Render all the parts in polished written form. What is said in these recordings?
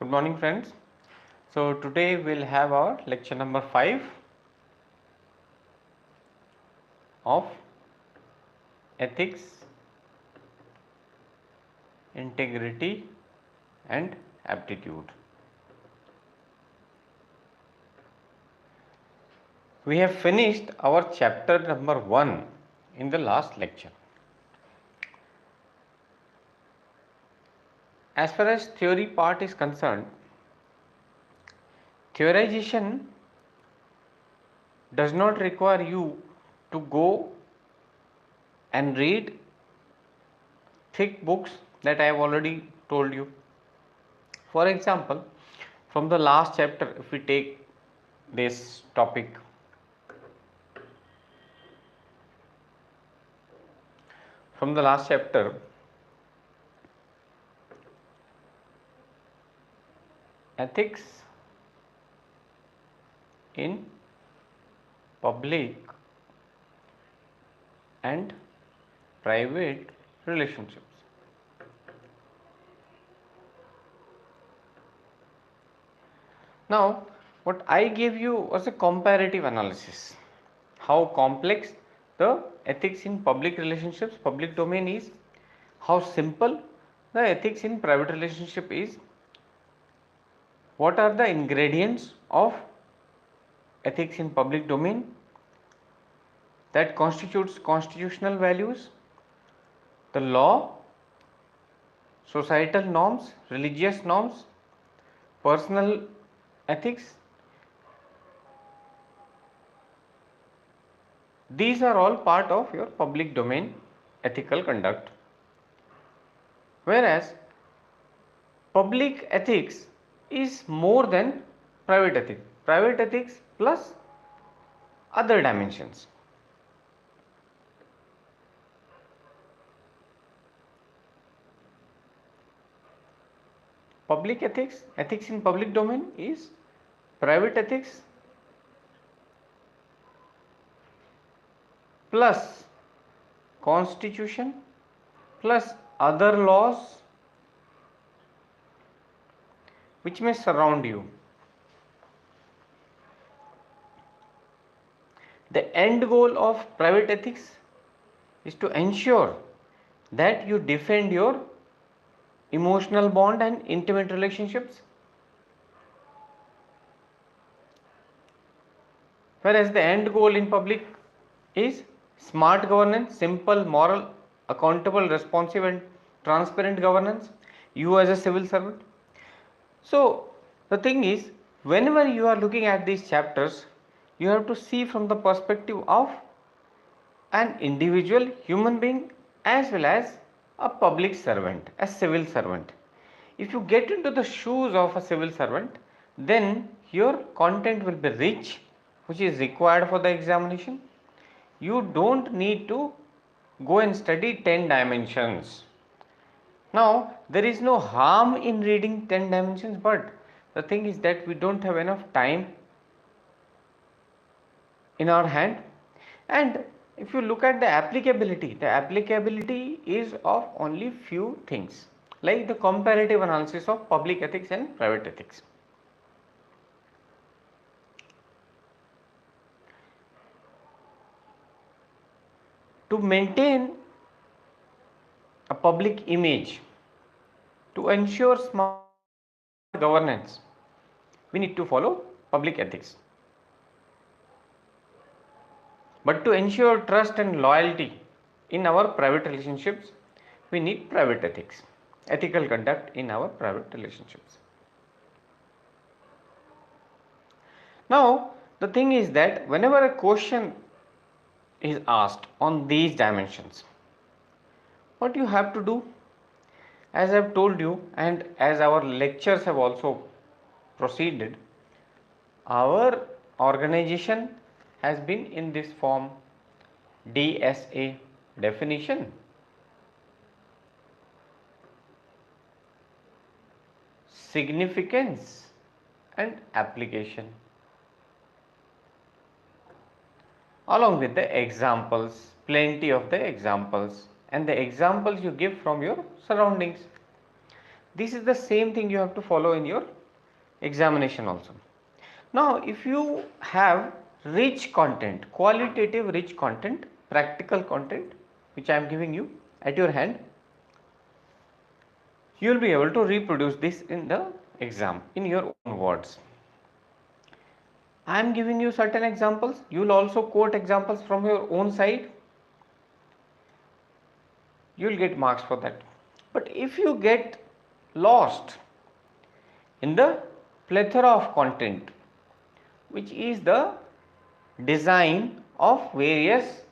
Good morning, friends. So today we'll have our lecture number 5 of ethics, integrity and aptitude. We have finished our chapter number 1 in the last lecture. As far as theory part is concerned, theorization does not require you to go and read thick books that I have already told you. For example, from the last chapter, if we take this topic, from the last chapter, ethics in public and private relationships. Now, what I gave you was a comparative analysis. How complex the ethics in public relationships, public domain is, how simple the ethics in private relationship is, what are the ingredients of ethics in public domain that constitutes constitutional values, the law, societal norms, religious norms, personal ethics. These are all part of your public domain ethical conduct. Whereas public ethics is more than private ethics. Private ethics plus other dimensions. Public ethics, ethics in public domain is private ethics plus constitution plus other laws which may surround you. The end goal of private ethics is to ensure that you defend your emotional bond and intimate relationships, whereas the end goal in public is smart governance, simple, moral, accountable, responsive and transparent governance, you as a civil servant. So the thing is, whenever you are looking at these chapters, you have to see from the perspective of an individual human being as well as a public servant, a civil servant. If you get into the shoes of a civil servant, then your content will be rich, which is required for the examination. You don't need to go and study 10 dimensions. Now, there is no harm in reading 10 dimensions, but the thing is that we don't have enough time in our hand. And if you look at the applicability is of only few things, like the comparative analysis of public ethics and private ethics. To maintain a public image, to ensure smart governance, we need to follow public ethics. But to ensure trust and loyalty in our private relationships, we need private ethics, ethical conduct in our private relationships. Now, the thing is that whenever a question is asked on these dimensions, what you have to do, as I have told you and as our lectures have also proceeded, our organization has been in this form: DSA, definition, significance and application, along with the examples, plenty of the examples, and the examples you give from your surroundings. This is the same thing you have to follow in your examination also. Now, if you have rich content, qualitative rich content, practical content, which I am giving you at your hand, you will be able to reproduce this in the exam in your own words. I am giving you certain examples. You will also quote examples from your own side. You will get marks for that. But if you get lost in the plethora of content, which is the design of various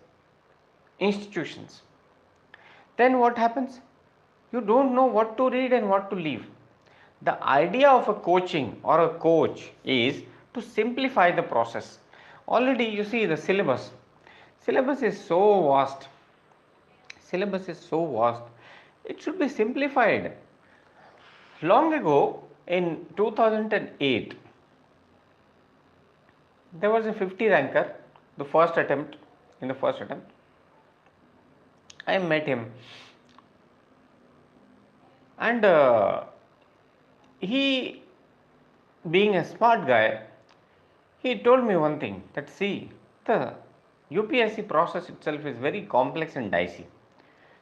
institutions, then what happens? You don't know what to read and what to leave. The idea of a coaching or a coach is to simplify the process. Already you see the syllabus. Syllabus is so vast. Syllabus is so vast. It should be simplified. Long ago in 2008, there was a 50 ranker, the first attempt, in the first attempt. I met him and he, being a smart guy, he told me one thing, that see, the UPSC process itself is very complex and dicey.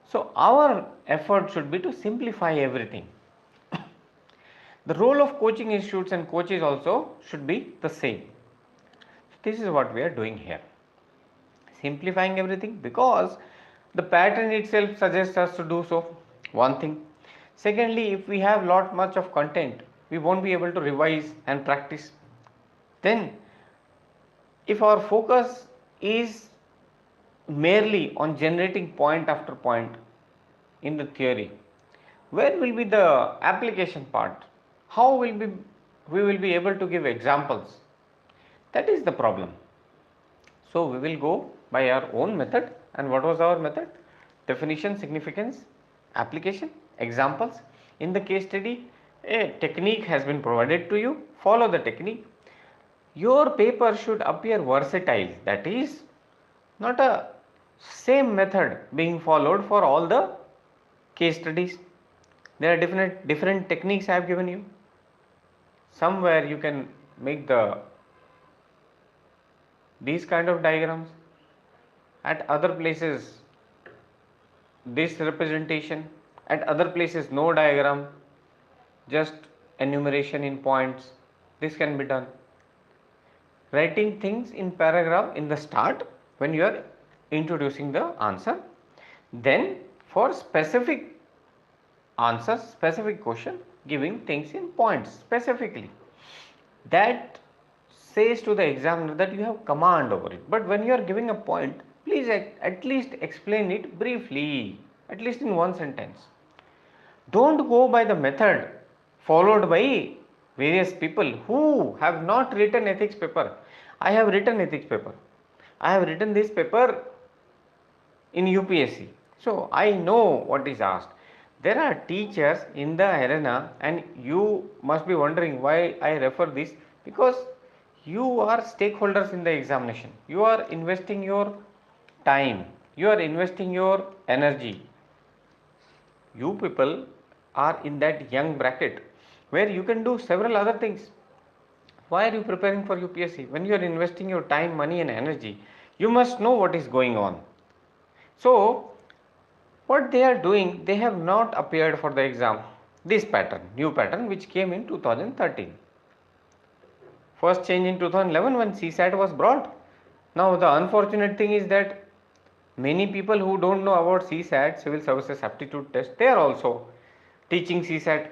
So our effort should be to simplify everything. The role of coaching institutes and coaches also should be the same. This is what we are doing here. Simplifying everything, because the pattern itself suggests us to do so. One thing. Secondly, if we have lot much of content, we won't be able to revise and practice. Then, if our focus is merely on generating point after point in the theory, where will be the application part? How will we will be able to give examples? That is the problem. So we will go by our own method. And what was our method? Definition, significance, application, examples. In the case study, a technique has been provided to you. Follow the technique. Your paper should appear versatile. That is not a same method being followed for all the case studies. There are different techniques I have given you. Somewhere you can make these kind of diagrams. At other places this representation, at other places no diagram, just enumeration in points. This can be done. Writing things in paragraph in the start when you are introducing the answer, then for specific answers, specific question, giving things in points specifically. That says to the examiner that you have command over it. But when you are giving a point, please at least explain it briefly, at least in one sentence. Don't go by the method followed by various people who have not written ethics paper. I have written ethics paper. I have written this paper in UPSC. So I know what is asked. There are teachers in the arena, and you must be wondering why I refer this, because you are stakeholders in the examination. You are investing your time, you are investing your energy. You people are in that young bracket where you can do several other things. Why are you preparing for UPSC? When you are investing your time, money and energy, you must know what is going on. So what they are doing, they have not appeared for the exam. This pattern, new pattern, which came in 2013. First change in 2011 when CSAT was brought. Now the unfortunate thing is that many people who don't know about CSAT, Civil Services Aptitude Test, they are also teaching CSAT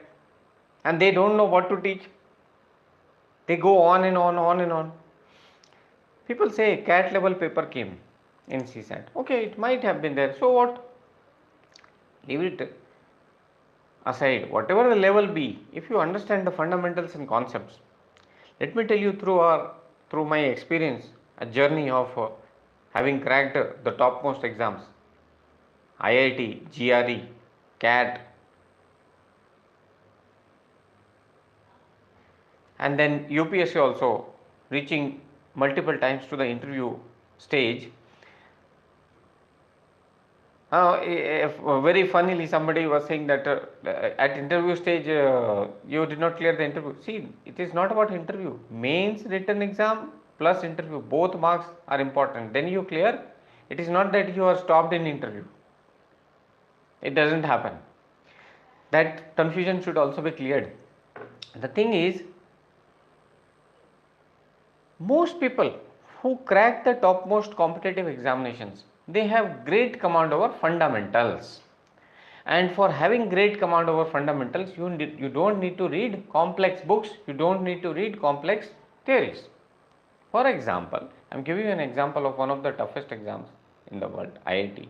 and they don't know what to teach. They go on and on and on. People say CAT level paper came in CSAT. Okay, it might have been there. So what? Leave it aside. Whatever the level be, if you understand the fundamentals and concepts, let me tell you through my experience, a journey of having cracked the topmost exams, IIT, GRE, CAT, and then UPSC also, reaching multiple times to the interview stage. Very funnily, somebody was saying that at interview stage you did not clear the interview. See, it is not about interview. Mains written exam plus interview, both marks are important. Then you clear. It is not that you are stopped in interview. It doesn't happen. That confusion should also be cleared. The thing is, most people who crack the topmost competitive examinations, they have great command over fundamentals. And for having great command over fundamentals, you don't need to read complex books, you don't need to read complex theories. For example, I am giving you an example of one of the toughest exams in the world, IIT.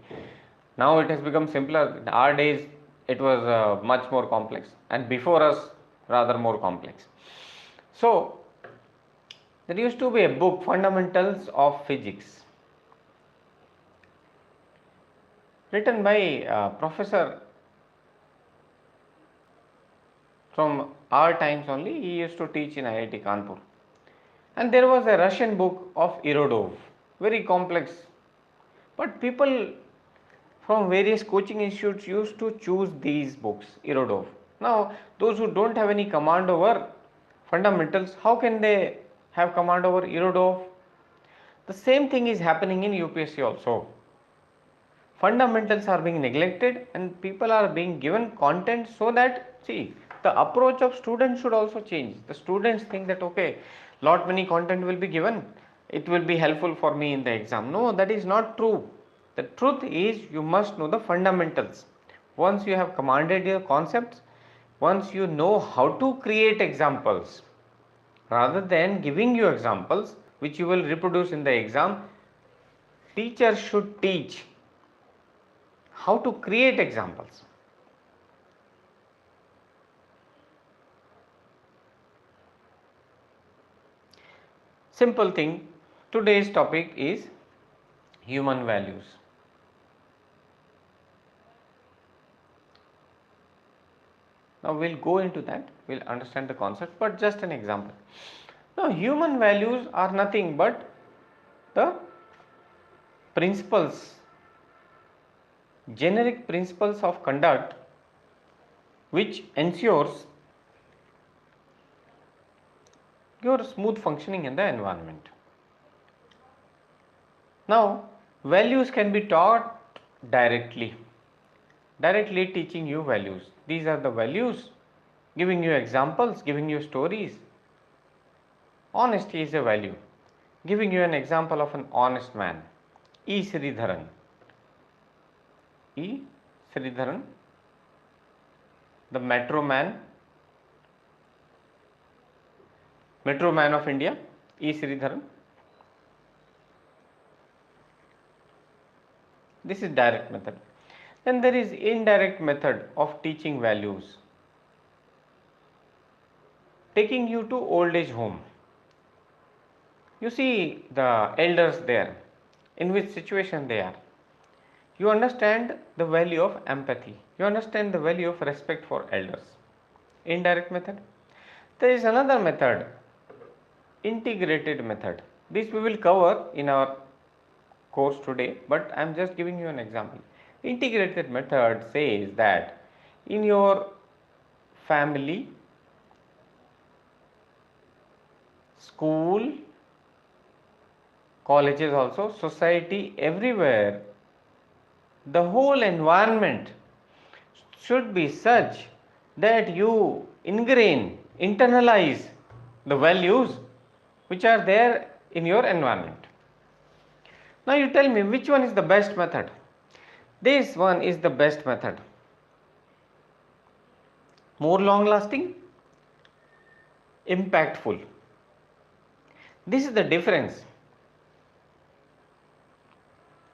Now it has become simpler. In our days, it was much more complex, and before us, rather more complex. So, there used to be a book, Fundamentals of Physics, written by Professor from our times only. He used to teach in IIT Kanpur. And there was a Russian book of Irodov, very complex. But people from various coaching institutes used to choose these books, Irodov. Now, those who don't have any command over fundamentals, how can they have command over Irodov? The same thing is happening in UPSC also. Fundamentals are being neglected and people are being given content so that, see, the approach of students should also change. The students think that, okay, lot many content will be given, it will be helpful for me in the exam. No, that is not true. The truth is you must know the fundamentals. Once you have commanded your concepts, once you know how to create examples, rather than giving you examples which you will reproduce in the exam, teachers should teach how to create examples. Simple thing, today's topic is human values. Now we'll go into that, we'll understand the concept, but just an example. Now human values are nothing but the principles, generic principles of conduct which ensures your smooth functioning in the environment. Now values can be taught directly teaching you values. These are the values, giving you examples, giving you stories. Honesty is a value. Giving you an example of an honest man, E. Sridharan. E. Sridharan, the Metro Man of India, E. Sridharan. This is direct method. Then there is indirect method of teaching values. Taking you to old age home. You see the elders there, in which situation they are. You understand the value of empathy. You understand the value of respect for elders. Indirect method. There is another method, integrated method. This we will cover in our course today, but I am just giving you an example. Integrated method says that in your family, school, colleges also, society, everywhere, the whole environment should be such that you internalize the values which are there in your environment. Now you tell me which one is the best method? This one is the best method. More long lasting, impactful. This is the difference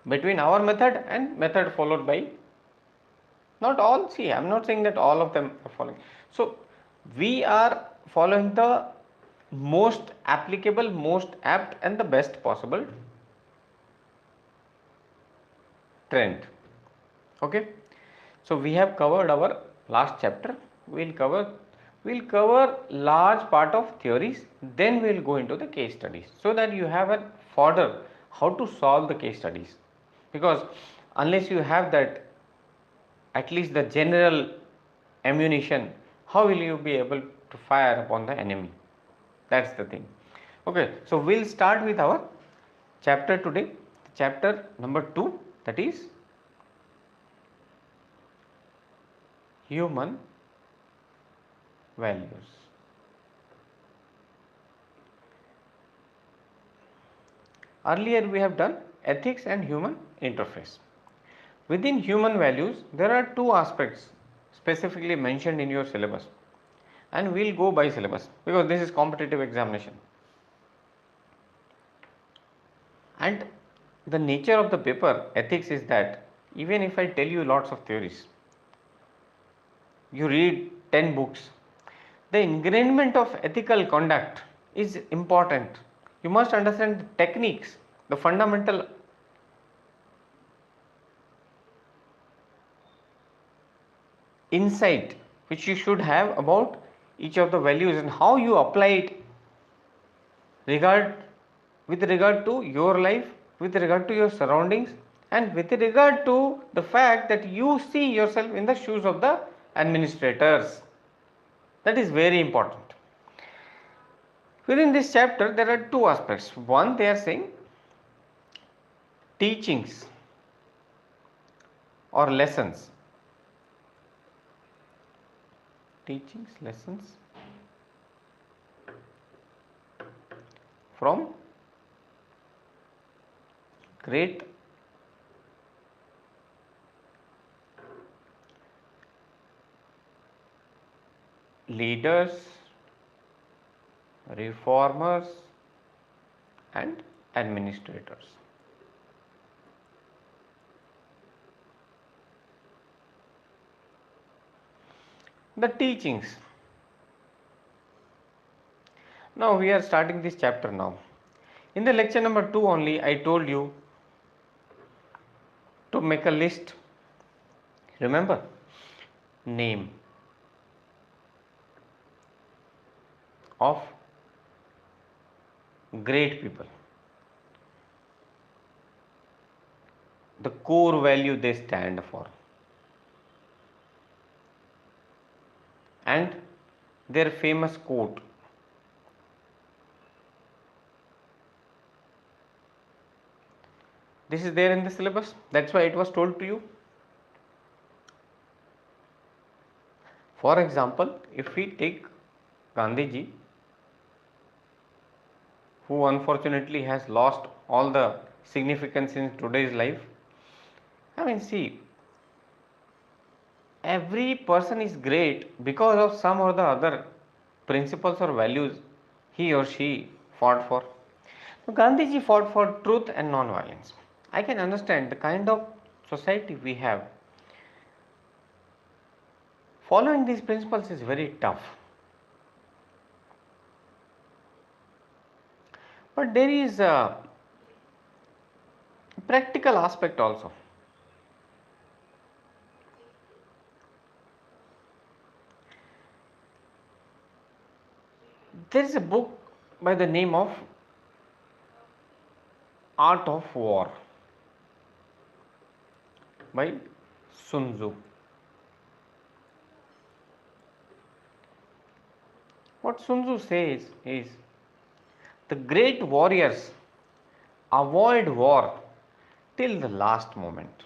between our method and method followed by, not all, see, I am not saying that all of them are following. So we are following the most applicable, most apt and the best possible trend. Okay, so we have covered our last chapter. We'll cover large part of theories, then we will go into the case studies so that you have a fodder how to solve the case studies, because Unless you have that, at least the general ammunition, how will you be able to fire upon the enemy? That's the thing. Okay, so we'll start with our chapter today, chapter number 2, that is human values. Earlier we have done ethics and human interface. Within human values, there are two aspects specifically mentioned in your syllabus, and we'll go by syllabus because this is competitive examination. And the nature of the paper ethics is that even if I tell you lots of theories, you read 10 books, the ingrainment of ethical conduct is important. You must understand the techniques, the fundamental insight which you should have about each of the values and how you apply it with regard to your life, with regard to your surroundings, and with regard to the fact that you see yourself in the shoes of the administrators. That is very important. Within this chapter, there are two aspects. One, they are saying teachings or lessons. Teachings, lessons from great leaders, reformers, and administrators. The teachings. Now we are starting this chapter now. In the lecture number 2 only, I told you to make a list. Remember, name of great people, the core value they stand for, and their famous quote. This is there in the syllabus, that's why it was told to you. For example, if we take Gandhiji, who unfortunately has lost all the significance in today's life. I mean, see, every person is great because of some or the other principles or values he or she fought for. So Gandhiji fought for truth and non-violence. I can understand the kind of society we have. Following these principles is very tough. But there is a practical aspect also. There is a book by the name of Art of War by Sun Tzu. What Sun Tzu says is the great warriors avoid war till the last moment.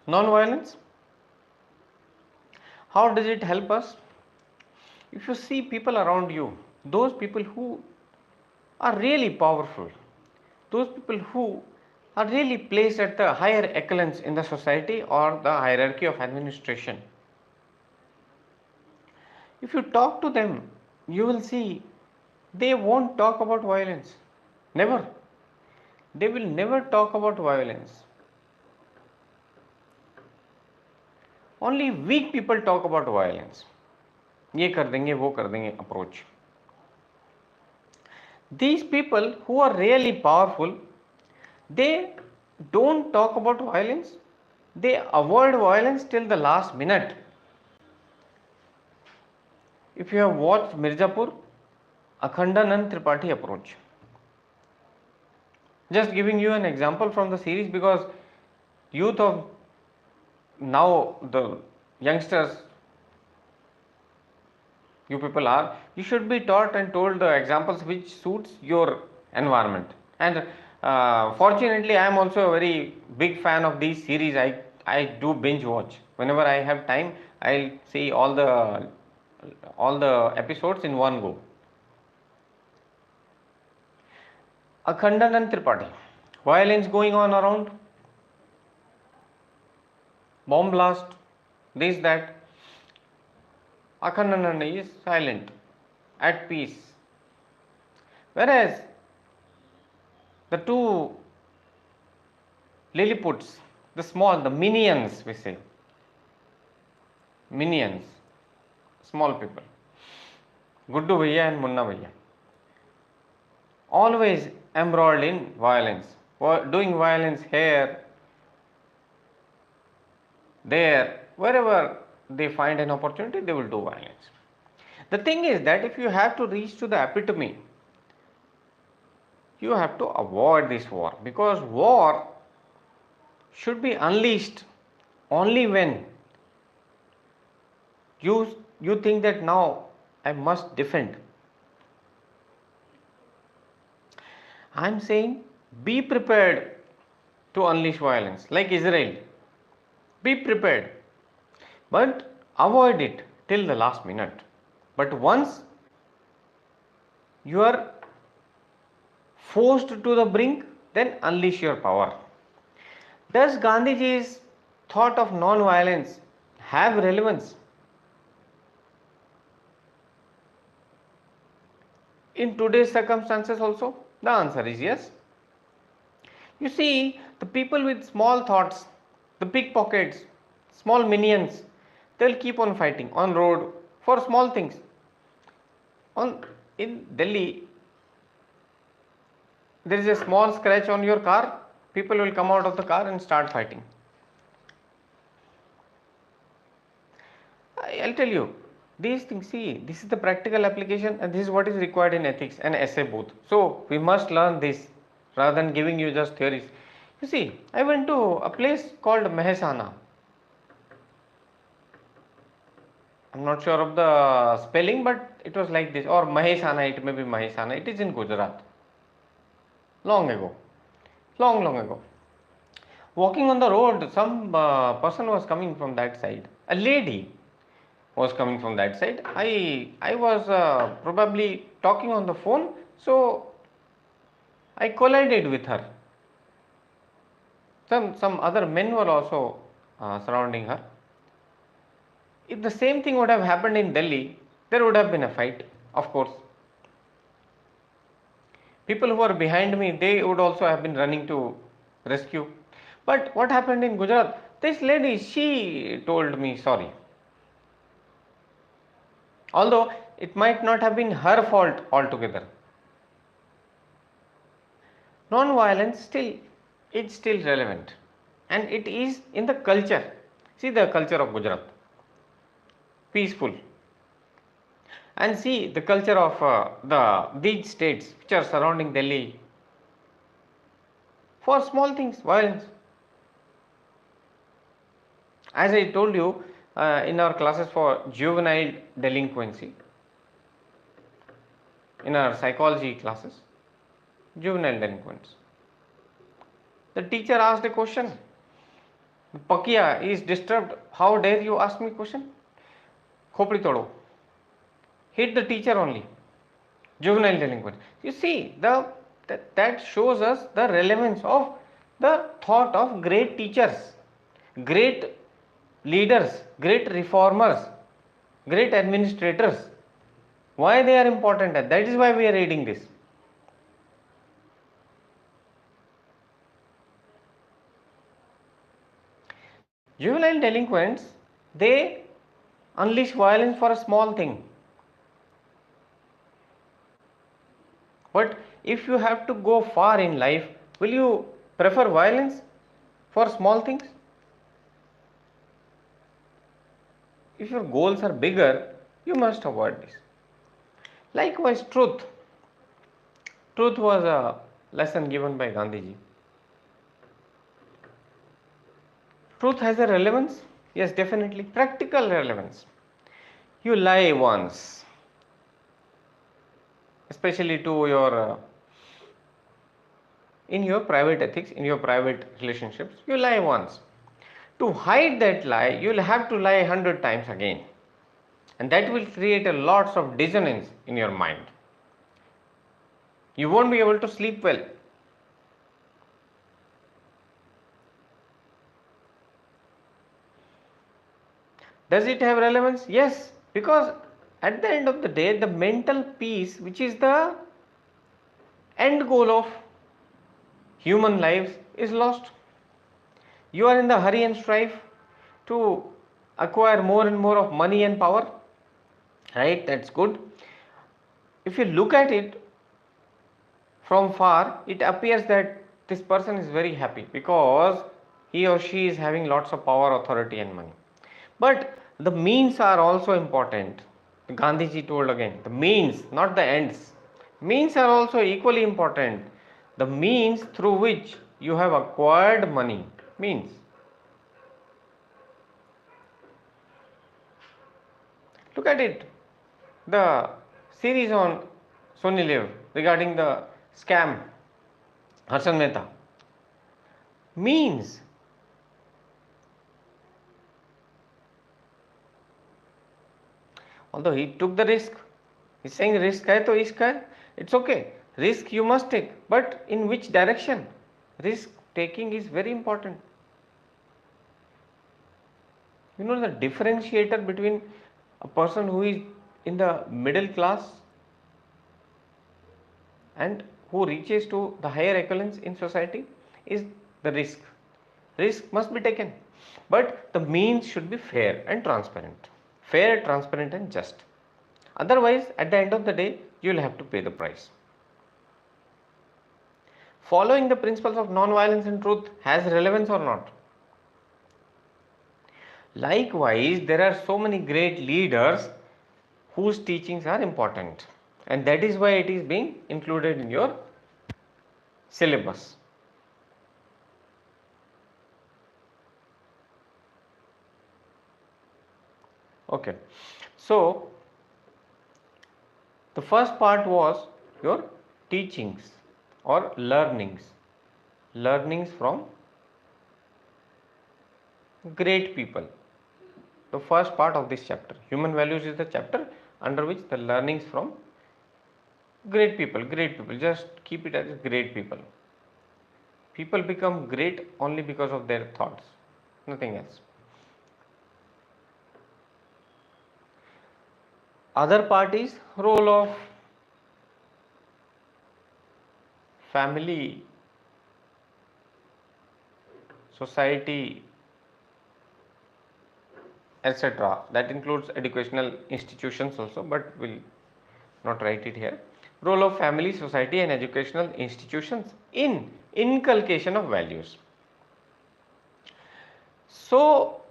Non-violence, how does it help us? If you see people around you, those people who are really powerful, those people who are really placed at the higher echelons in the society or the hierarchy of administration, if you talk to them, you will see they won't talk about violence. Never. They will never talk about violence. Only weak people talk about violence. ये कर देंगे, वो कर देंगे approach. These people who are really powerful, they don't talk about violence. They avoid violence till the last minute. If you have watched Mirzapur, Akhandanand Tripathi approach. Just giving you an example from the series, because youth of now, the youngsters, you people are, you should be taught and told the examples which suits your environment. And fortunately, I am also a very big fan of these series. I do binge watch whenever I have time. I'll see all the episodes in one go. Akhandan and Tripathi, violence going on around, bomb blast, this that. Akhandan is silent, at peace, whereas the two Lilliputs, the small, the minions, we say, minions, small people, Guddu Bhaiya and Munna Bhaiya, always embroiled in violence, doing violence here, there, wherever they find an opportunity, they will do violence. The thing is that if you have to reach to the epitome, you have to avoid this war, because war should be unleashed only when you think that now I must defend. I am saying be prepared to unleash violence like Israel. Be prepared, but avoid it till the last minute. But once you are forced to the brink, then unleash your power. Does Gandhiji's thought of non-violence have relevance in today's circumstances also? The answer is yes. You see, the people with small thoughts, the pickpockets, small minions, they'll keep on fighting on road for small things. In Delhi, there is a small scratch on your car, people will come out of the car and start fighting. I'll tell you, these things, see, this is the practical application and this is what is required in ethics and essay both. So we must learn this rather than giving you just theories. You see, I went to a place called Mehsana. I'm not sure of the spelling, but it was like this, or Mahesana, it may be Mahesana. It is in Gujarat. Long ago, long ago. Walking on the road, some person was coming from that side. A lady was coming from that side. I was probably talking on the phone, so I collided with her. Some other men were also surrounding her. If the same thing would have happened in Delhi, there would have been a fight, of course. People who were behind me, they would also have been running to rescue. But what happened in Gujarat? This lady, she told me sorry. Although it might not have been her fault altogether. Non-violence is still relevant, and it is in the culture. See the culture of Gujarat, peaceful, and see the culture of these states which are surrounding Delhi. For small things, violence. As I told you in our classes for juvenile delinquency, in our psychology classes, juvenile delinquents, the teacher asked a question. Pakia is disturbed. How dare you ask me question? Khopri todo. Hit the teacher only. Juvenile delinquent. You see, that shows us the relevance of the thought of great teachers, great leaders, great reformers, great administrators. Why they are important? That is why we are reading this. Juvenile delinquents, they unleash violence for a small thing. But if you have to go far in life, will you prefer violence for small things? If your goals are bigger, you must avoid this. Likewise, truth. Truth was lesson given by Gandhiji. Truth has a relevance? Yes, definitely. Practical relevance. You lie once, especially to your in your private ethics, in your private relationships, you lie once. To hide that lie, you will have to lie 100 times again, and that will create a lots of dissonance in your mind. You won't be able to sleep well. Does it have relevance? Yes, because at the end of the day, the mental peace, which is the end goal of human lives, is lost. You are in the hurry and strive to acquire more and more of money and power, right? That's good. If you look at it from far, it appears that this person is very happy because he or she is having lots of power, authority and money. But the means are also important. Gandhiji told again, the means, not the ends. Means are also equally important. The means through which you have acquired money, means. Look at it. The series on Sony Live regarding the scam, Harshan Mehta. Means. Although he took the risk, he's saying risk hai to isk hai, it's okay. Risk you must take, but in which direction? Risk taking is very important. You know the differentiator between a person who is in the middle class and who reaches to the higher echelons in society is the risk. Risk must be taken, but the means should be fair and transparent. Fair, transparent and just. Otherwise, at the end of the day, you will have to pay the price. Following the principles of non-violence and truth has relevance or not? Likewise, there are so many great leaders whose teachings are important, and that is why it is being included in your syllabus. Okay, so the first part was your teachings or learnings from great people. The first part of this chapter, human values, is the chapter under which the learnings from great people, just keep it as great people. People become great only because of their thoughts, nothing else. Other part is role of family, society, etc. That includes educational institutions also, but we'll not write it here. Role of family, society and educational institutions in inculcation of values. So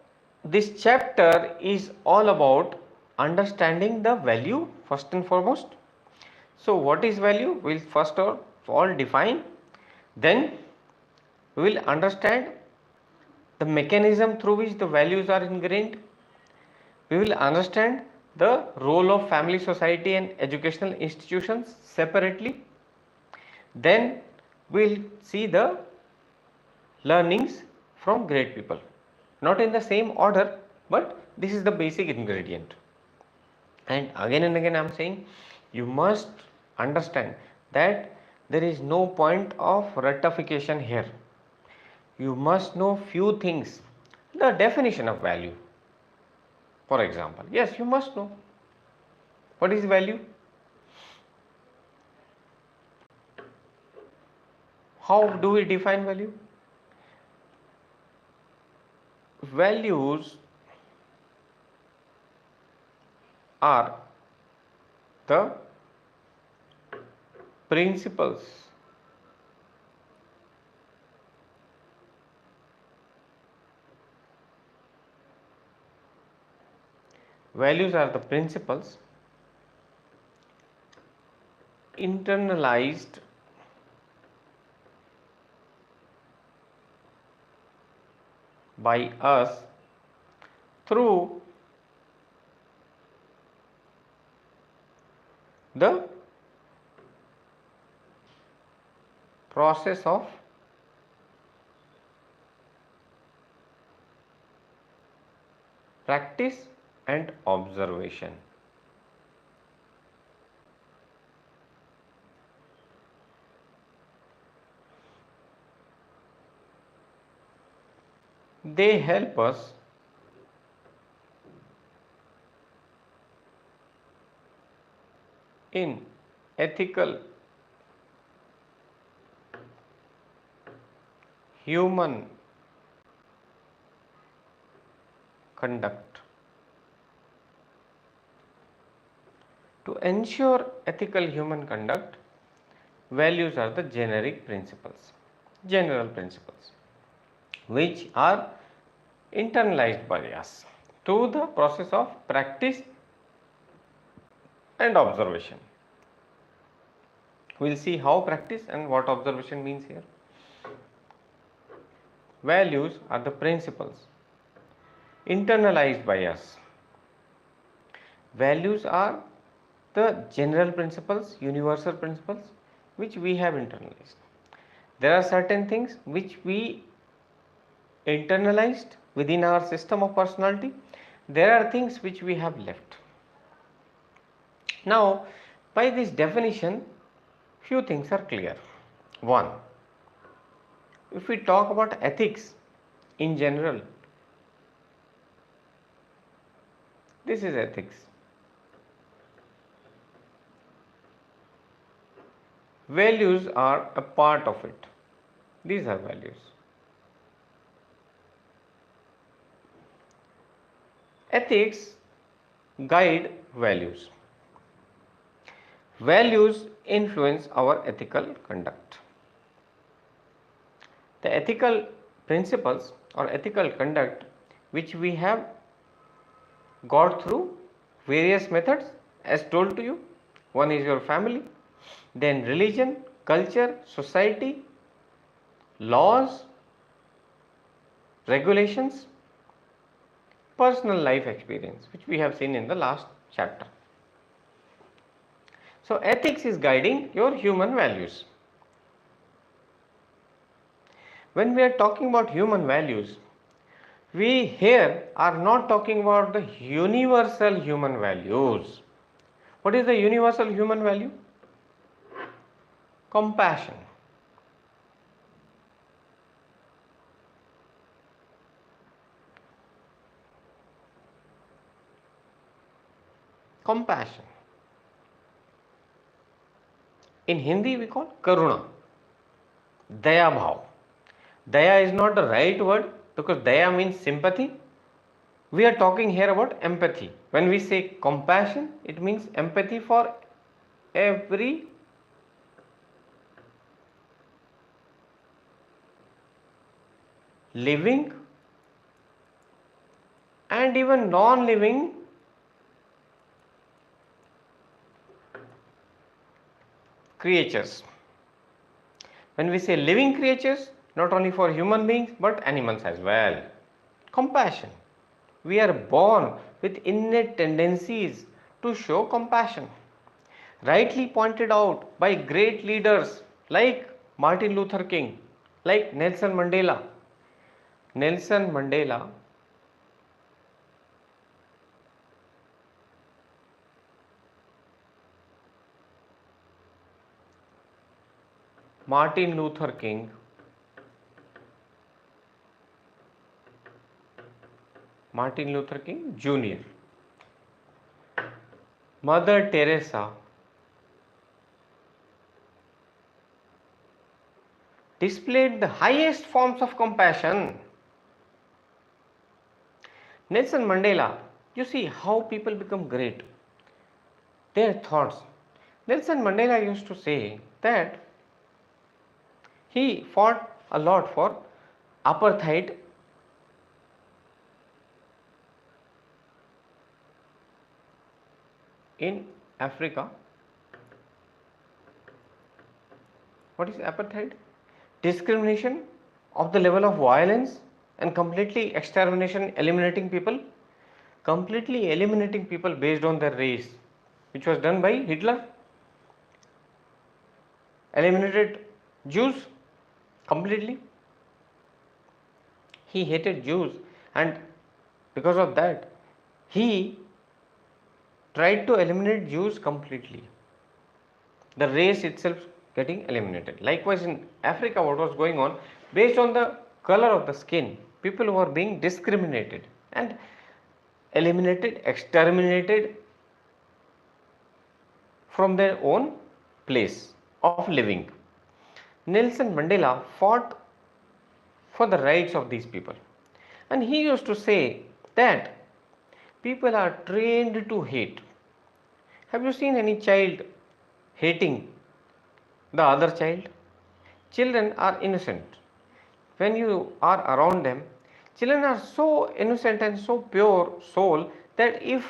this chapter is all about understanding the value first and foremost. So what is value? We'll first of all define, then we will understand the mechanism through which the values are ingrained. We will understand the role of family, society and educational institutions separately. Then we will see the learnings from great people. Not in the same order, but this is the basic ingredient. And again I am saying, you must understand that there is no point of rectification here. You must know few things. The definition of value, for example. Yes, you must know. What is value? How do we define value? Values are the principles internalized by us through the process of practice and observation. They help us in ethical human conduct. To ensure ethical human conduct, values are the generic principles, general principles, which are internalized by us through the process of practice and observation. We will see how practice and what observation means here. Values are the principles internalized by us. Values are the general principles, universal principles which we have internalized. There are certain things which we internalized within our system of personality. There are things which we have left. Now, by this definition, few things are clear. One, if we talk about ethics in general, this is ethics. Values are a part of it. These are values. Ethics guide values. Values influence our ethical conduct. The ethical principles or ethical conduct which we have got through various methods as told to you. One is your family, then religion, culture, society, laws, regulations, personal life experience, which we have seen in the last chapter. So, ethics is guiding your human values. When we are talking about human values, we here are not talking about the universal human values. What is the universal human value? Compassion. Compassion. In Hindi we call karuna, daya bhav. Daya is not the right word because daya means sympathy. We are talking here about empathy. When we say compassion, it means empathy for every living and even non-living creatures. When we say living creatures, not only for human beings but animals as well. Compassion. We are born with innate tendencies to show compassion. Rightly pointed out by great leaders like Martin Luther King, like Nelson Mandela. Nelson Mandela Martin Luther King, Martin Luther King Jr., Mother Teresa displayed the highest forms of compassion. Nelson Mandela, you see how people become great. Their thoughts. Nelson Mandela used to say that he fought a lot for apartheid in Africa. What is apartheid? Discrimination of the level of violence and completely extermination, eliminating people, completely eliminating people based on their race, which was done by Hitler. Eliminated Jews completely. He hated Jews, and because of that, he tried to eliminate Jews completely. The race itself getting eliminated. Likewise, in Africa, what was going on, based on the color of the skin, people were being discriminated and eliminated, exterminated from their own place of living. Nelson Mandela fought for the rights of these people, and he used to say that people are trained to hate. Have you seen any child hating the other child? Children are innocent. When you are around them, children are so innocent and so pure soul that if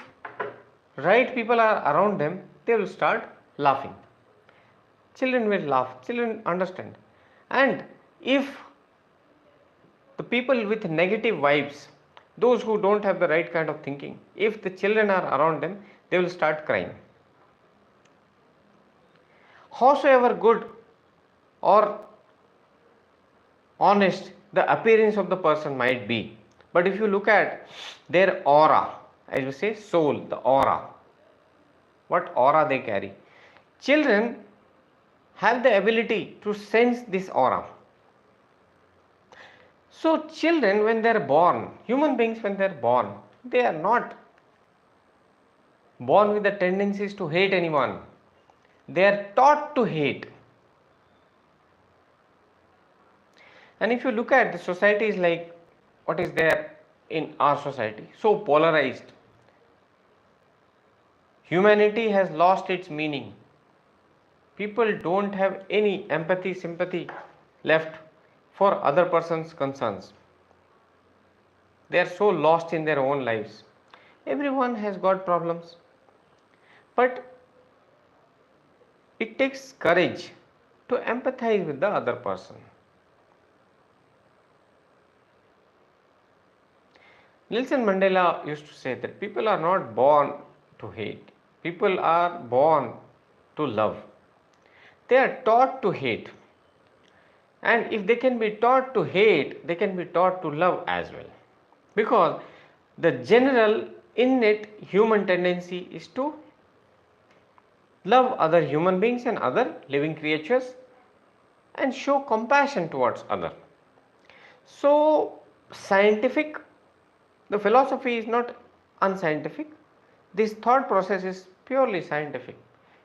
right people are around them, they will start laughing. Children will laugh, children understand. And if the people with negative vibes, those who don't have the right kind of thinking, if the children are around them, they will start crying. Howsoever good or honest the appearance of the person might be, but if you look at their aura, as we say soul, the aura, what aura they carry, children have the ability to sense this aura. So children, when they are born, human beings when they are born, they are not born with the tendencies to hate anyone. They are taught to hate. And if you look at the societies like what is there in our society, so polarized. Humanity has lost its meaning. People don't have any empathy, sympathy left for other person's concerns. They are so lost in their own lives. Everyone has got problems. But it takes courage to empathize with the other person. Nelson Mandela used to say that people are not born to hate. People are born to love. They are taught to hate. And if they can be taught to hate, they can be taught to love as well. Because the general innate human tendency is to love other human beings and other living creatures and show compassion towards other. So scientific, the philosophy is not unscientific. This thought process is purely scientific.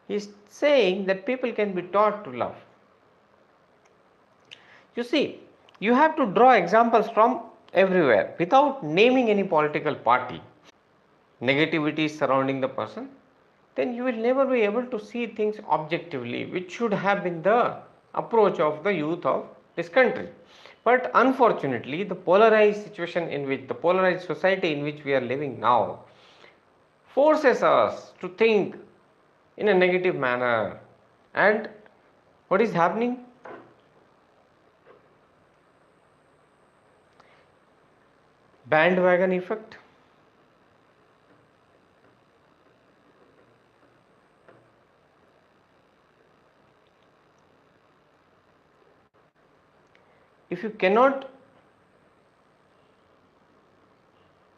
He is saying that people can be taught to love. You see, you have to draw examples from everywhere without naming any political party. Negativity surrounding the person, then you will never be able to see things objectively, which should have been the approach of the youth of this country. But unfortunately, the polarized situation in which, the polarized society in which we are living now, forces us to think in a negative manner. And what is happening? Bandwagon effect. If you cannot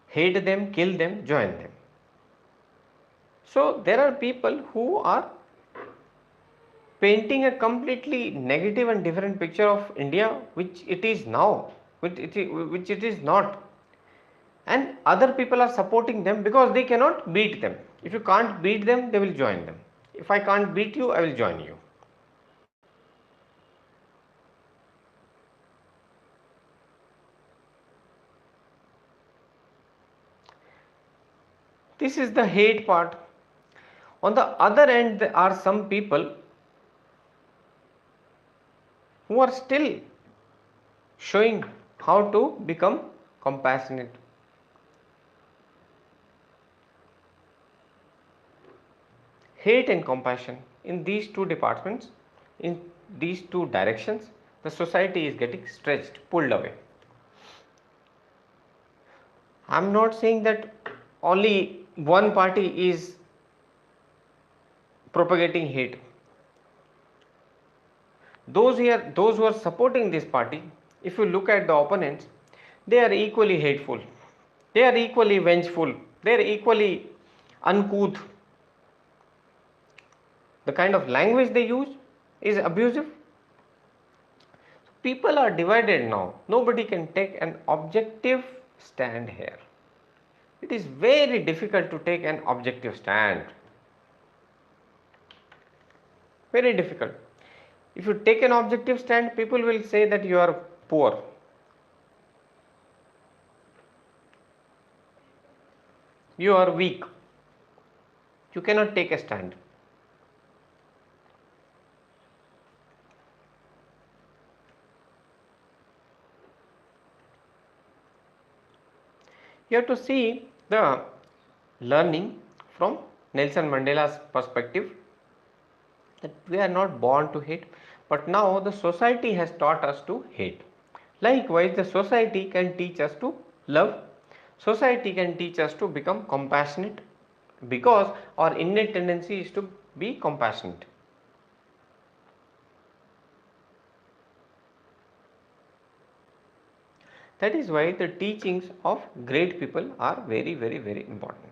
hate them, kill them, join them. So there are people who are painting a completely negative and different picture of India, which it is now, which it is not. And other people are supporting them because they cannot beat them. If you can't beat them, they will join them. If I can't beat you, I will join you. This is the hate part. On the other end, there are some people who are still showing how to become compassionate. Hate and compassion, in these two departments, in these two directions, the society is getting stretched, pulled away. I am not saying that only one party is propagating hate. Those who are supporting this party, if you look at the opponents, they are equally hateful, they are equally vengeful, they are equally uncouth. The kind of language they use is abusive. People are divided now. Nobody can take an objective stand here. It is very difficult to take an objective stand. Very difficult. If you take an objective stand, people will say that you are poor. You are weak. You cannot take a stand. You have to see the learning from Nelson Mandela's perspective, that we are not born to hate, but now the society has taught us to hate. Likewise, the society can teach us to love. Society can teach us to become compassionate, because our innate tendency is to be compassionate. That is why the teachings of great people are very, very, very important.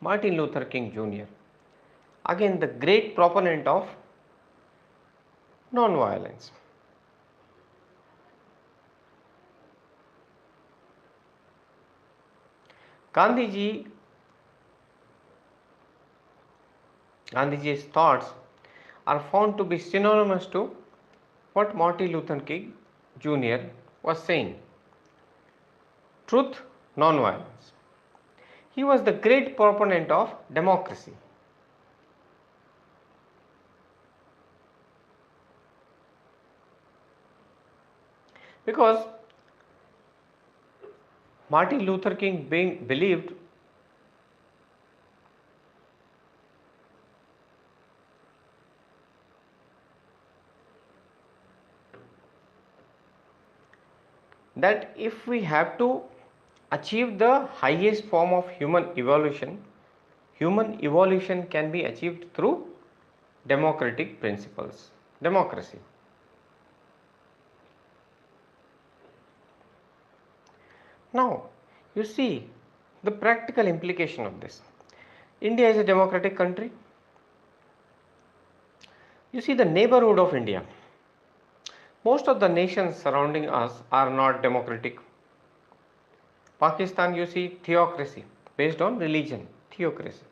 Martin Luther King Jr., again the great proponent of non-violence. Gandhiji's thoughts are found to be synonymous to what Martin Luther King Jr. was saying. Truth, non-violence. He was the great proponent of democracy. Because Martin Luther King believed that if we have to achieve the highest form of human evolution can be achieved through democratic principles, democracy. Now, you see the practical implication of this. India is a democratic country. You see the neighborhood of India. Most of the nations surrounding us are not democratic. Pakistan, you see theocracy based on religion, theocracy.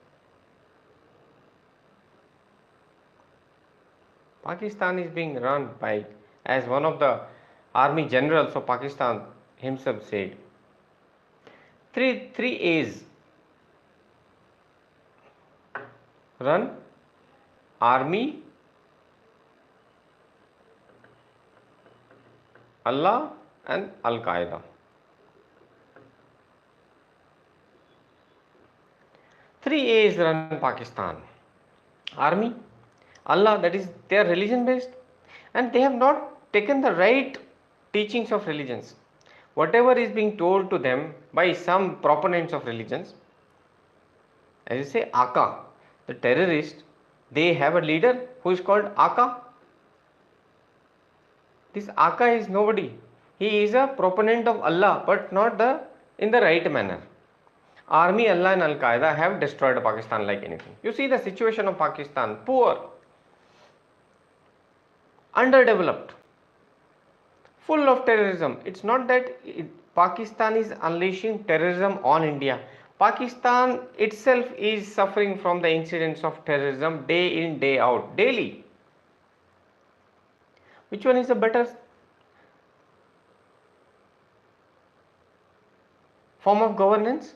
Pakistan is being run by, as one of the army generals of Pakistan himself said, three A's: run, army, Allah and Al-Qaeda. Three A's run Pakistan: army, Allah, that is they are religion based, and they have not taken the right teachings of religions. Whatever is being told to them by some proponents of religions, as you say, Aka, the terrorist, they have a leader who is called Aka. This Aka is nobody. He is a proponent of Allah, but not in the right manner. Army, Allah and Al-Qaeda have destroyed Pakistan like anything. You see the situation of Pakistan, poor, underdeveloped, full of terrorism. It's not that Pakistan is unleashing terrorism on India. Pakistan itself is suffering from the incidents of terrorism day in, day out, daily. Which one is a better form of governance?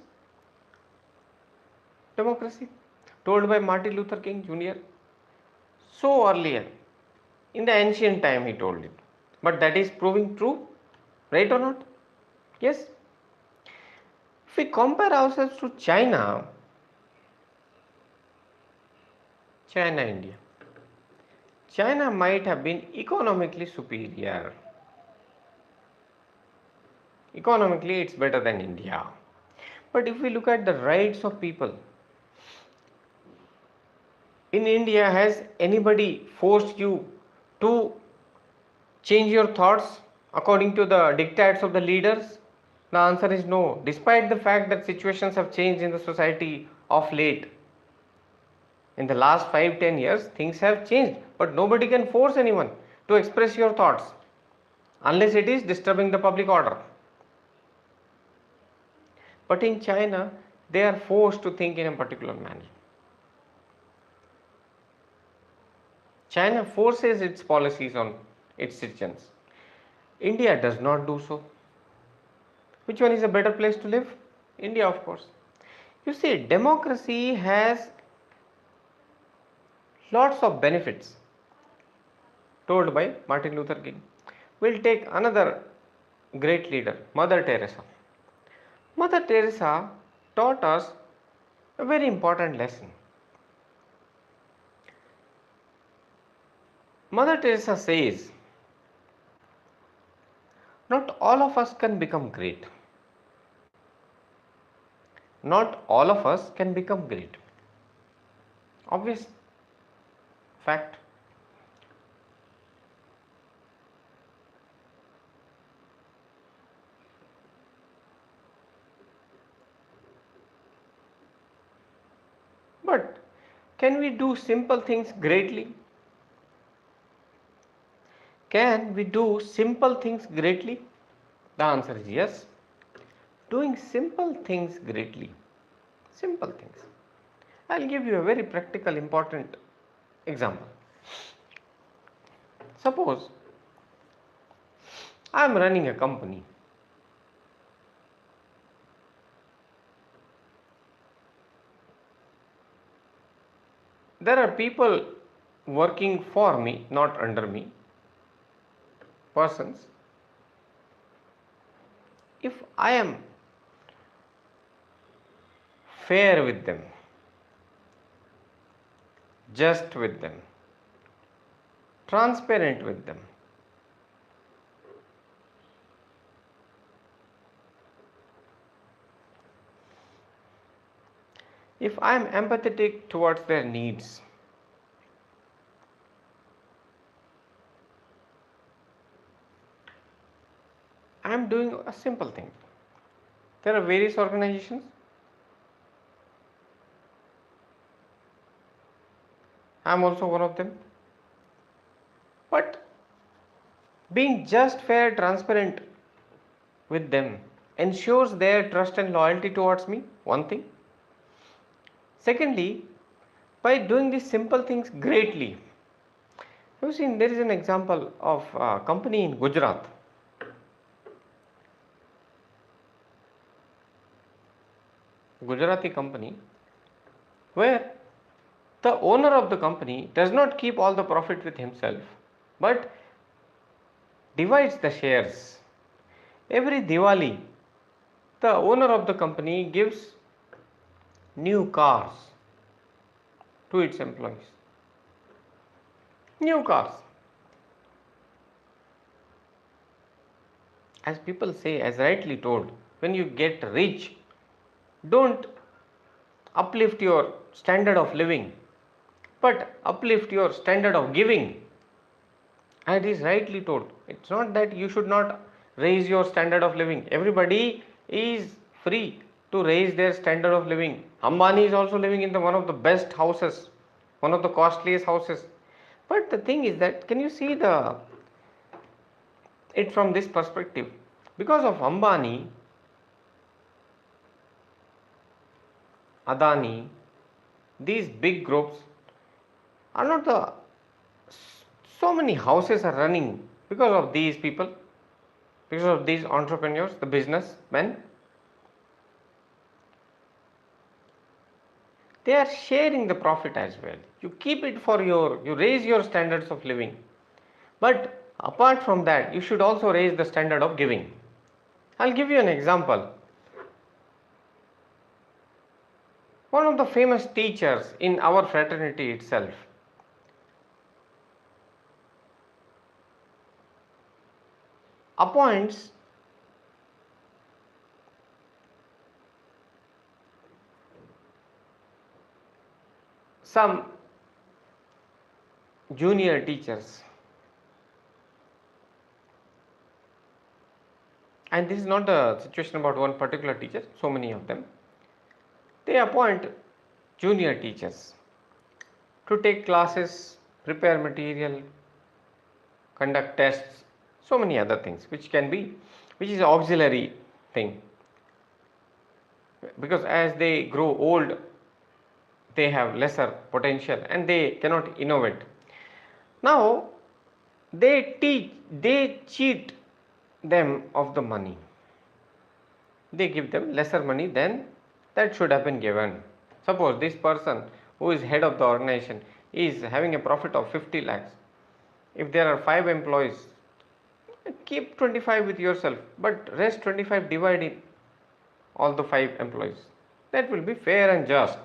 Democracy, told by Martin Luther King Jr. so earlier. In the ancient time he told it. But that is proving true, right or not? Yes. If we compare ourselves to China, India, China might have been economically superior. Economically, it's better than India. But if we look at the rights of people, in India, has anybody forced you to change your thoughts according to the dictates of the leaders? The answer is no, despite the fact that situations have changed in the society of late. In the last 5-10 years, things have changed, but nobody can force anyone to express your thoughts unless it is disturbing the public order. But in China, they are forced to think in a particular manner. China forces its policies on its citizens. India does not do so. Which one is a better place to live? India, of course. You see, democracy has lots of benefits told by Martin Luther King. We'll take another great leader, Mother Teresa. Mother Teresa taught us a very important lesson. Mother Teresa says, not all of us can become great. Not all of us can become great. Obvious fact. But can we do simple things greatly? Can we do simple things greatly? The answer is yes. Doing simple things greatly. Simple things. I'll give you a very practical, important example. Suppose I am running a company. There are people working for me, not under me, persons. If I am fair with them, just with them, transparent with them, if I am empathetic towards their needs, I am doing a simple thing. There are various organizations. I am also one of them. But being just, fair, transparent with them ensures their trust and loyalty towards me, one thing. Secondly, by doing these simple things greatly, you see, there is an example of a company in Gujarat. Gujarati company, where the owner of the company does not keep all the profit with himself, but divides the shares. Every Diwali, the owner of the company gives new cars to its employees. New cars. As people say, as rightly told, when you get rich, don't uplift your standard of living, but uplift your standard of giving. And it is rightly told. It's not that you should not raise your standard of living. Everybody is free to raise their standard of living. Ambani is also living in one of the best houses, one of the costliest houses. But the thing is that, can you see it from this perspective? Because of Ambani, Adani, these big groups are not the, so many houses are running because of these people, because of these entrepreneurs, the businessmen. They are sharing the profit as well. You keep it for you raise your standards of living. But apart from that, you should also raise the standard of giving. I'll give you an example. One of the famous teachers in our fraternity itself appoints some junior teachers, and this is not the situation about one particular teacher, so many of them, they appoint junior teachers to take classes, prepare material, conduct tests, so many other things which is auxiliary thing, because as they grow old they have lesser potential and they cannot innovate. Now they cheat them of the money. They give them lesser money than that should have been given. Suppose this person who is head of the organization is having a profit of 50 lakhs. If there are 5 employees, keep 25 with yourself, but rest 25 divide in all the 5 employees. That will be fair and just.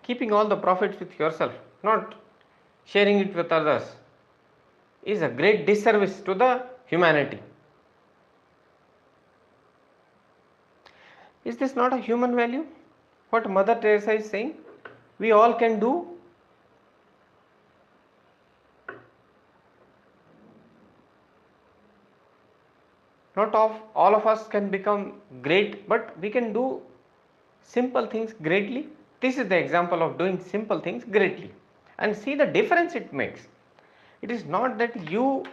Keeping all the profits with yourself, not sharing it with others, is a great disservice to the humanity. Is this not a human value? What Mother Teresa is saying? We all can do. Not all of us can become great, but we can do simple things greatly. This is the example of doing simple things greatly, and see the difference it makes. It is not that you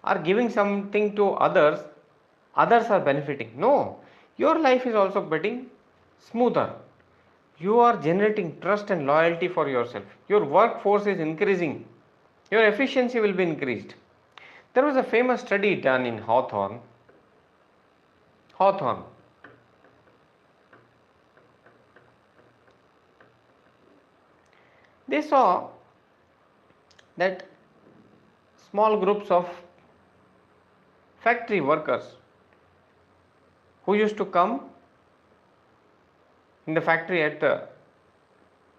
are giving something to others are benefiting. No, your life is also getting smoother. You are generating trust and loyalty for yourself. Your workforce is increasing. Your efficiency will be increased. There was a famous study done in Hawthorne. They saw that small groups of factory workers who used to come in the factory at the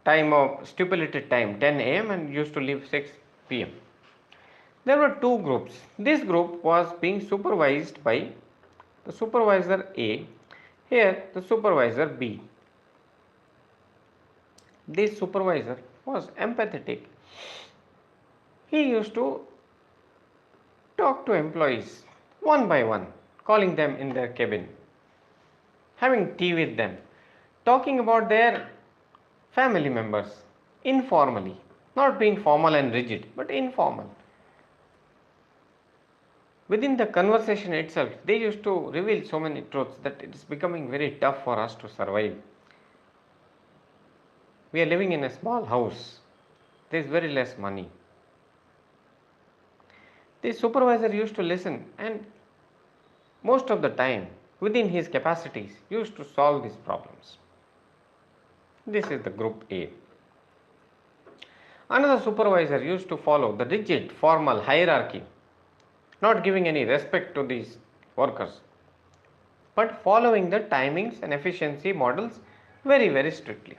time of stipulated time 10 a.m. and used to leave 6 p.m. There were 2 groups. This group was being supervised by the supervisor A, here the supervisor B. This supervisor was empathetic. He used to talk to employees one by one, calling them in their cabin, having tea with them, talking about their family members informally, not being formal and rigid, but informal. Within the conversation itself, they used to reveal so many truths that it is becoming very tough for us to survive. We are living in a small house. There is very less money. The supervisor used to listen and most of the time, within his capacities, used to solve these problems. This is the group A. Another supervisor used to follow the rigid, formal hierarchy, not giving any respect to these workers, but following the timings and efficiency models very, very strictly.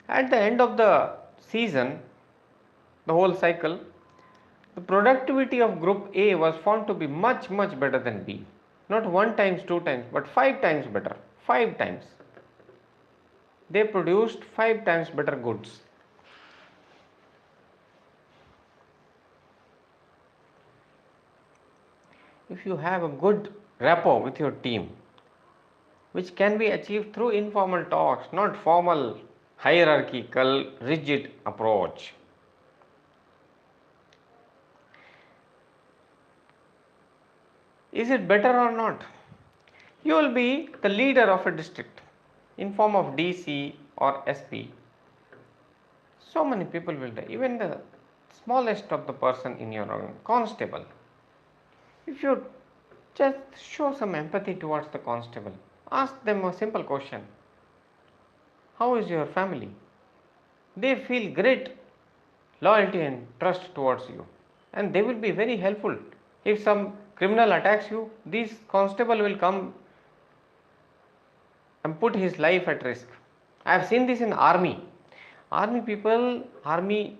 At the end of the season, the whole cycle, the productivity of group A was found to be much, much better than B. Not 1 times, 2 times, but 5 times better. 5 times. They produced 5 times better goods. If you have a good rapport with your team, which can be achieved through informal talks, not formal, hierarchical, rigid approach. Is it better or not? You will be the leader of a district in form of DC or SP. So many people will die, even the smallest of the person in your own constable. If you just show some empathy towards the constable, ask them a simple question. How is your family? They feel great loyalty and trust towards you, and they will be very helpful. If some criminal attacks you, this constable will come and put his life at risk. I have seen this in army. Army people, army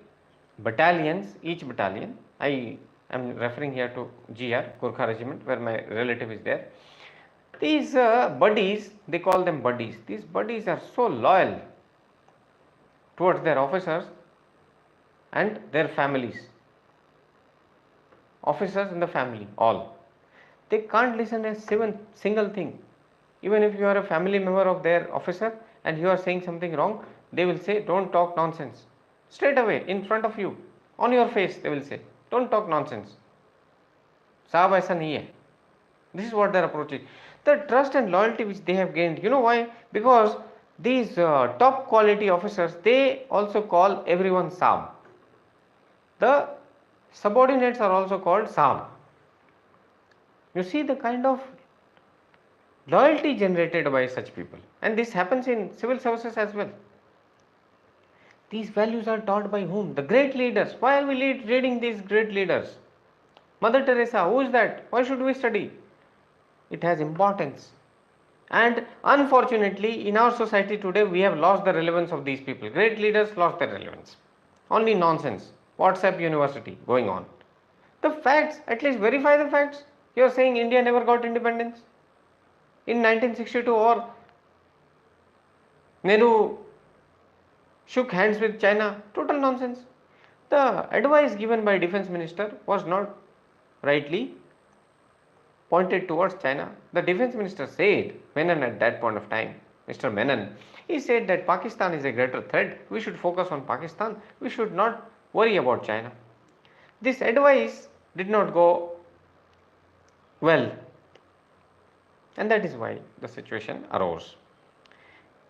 battalions, each battalion, I am referring here to GR, Gurkha regiment, where my relative is there. These buddies, they call them buddies. These buddies are so loyal towards their officers and their families. Officers and the family, all. They can't listen a single thing. Even if you are a family member of their officer and you are saying something wrong, they will say, don't talk nonsense. Straight away, in front of you, on your face, they will say, don't talk nonsense. Saab aisa nahi hai. This is what their approach is. The trust and loyalty which they have gained, you know why? Because these top quality officers, they also call everyone Saab. The subordinates are also called Saab. You see the kind of loyalty generated by such people, and this happens in civil services as well. These values are taught by whom? The great leaders. Why are we reading these great leaders? Mother Teresa, who is that? Why should we study? It has importance. And unfortunately, in our society today, we have lost the relevance of these people. Great leaders lost their relevance. Only nonsense. WhatsApp university going on. The facts, at least verify the facts. You are saying India never got independence in 1962, or Nehru shook hands with China. Total nonsense. The advice given by defense minister was not rightly pointed towards China. The defense minister said, Menon at that point of time, Mr. Menon, he said that Pakistan is a greater threat. We should focus on Pakistan. We should not worry about China. This advice did not go well, and that is why the situation arose.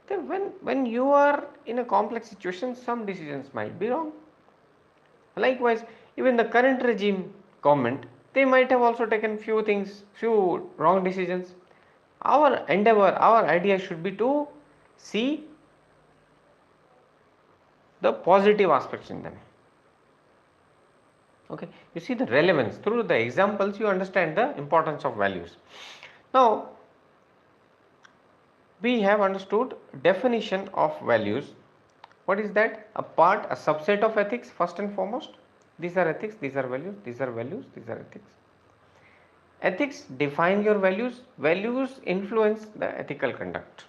Then when you are in a complex situation, some decisions might be wrong. Likewise, even the current regime government, they might have also taken few wrong decisions. Our endeavor, our idea should be to see the positive aspects in them. Okay, you see the relevance through the examples. You understand the importance of values. Now, we have understood definition of values. What is that? A subset of ethics, first and foremost. These are ethics, these are values, these are values, these are ethics. Ethics define your values, values influence the ethical conduct.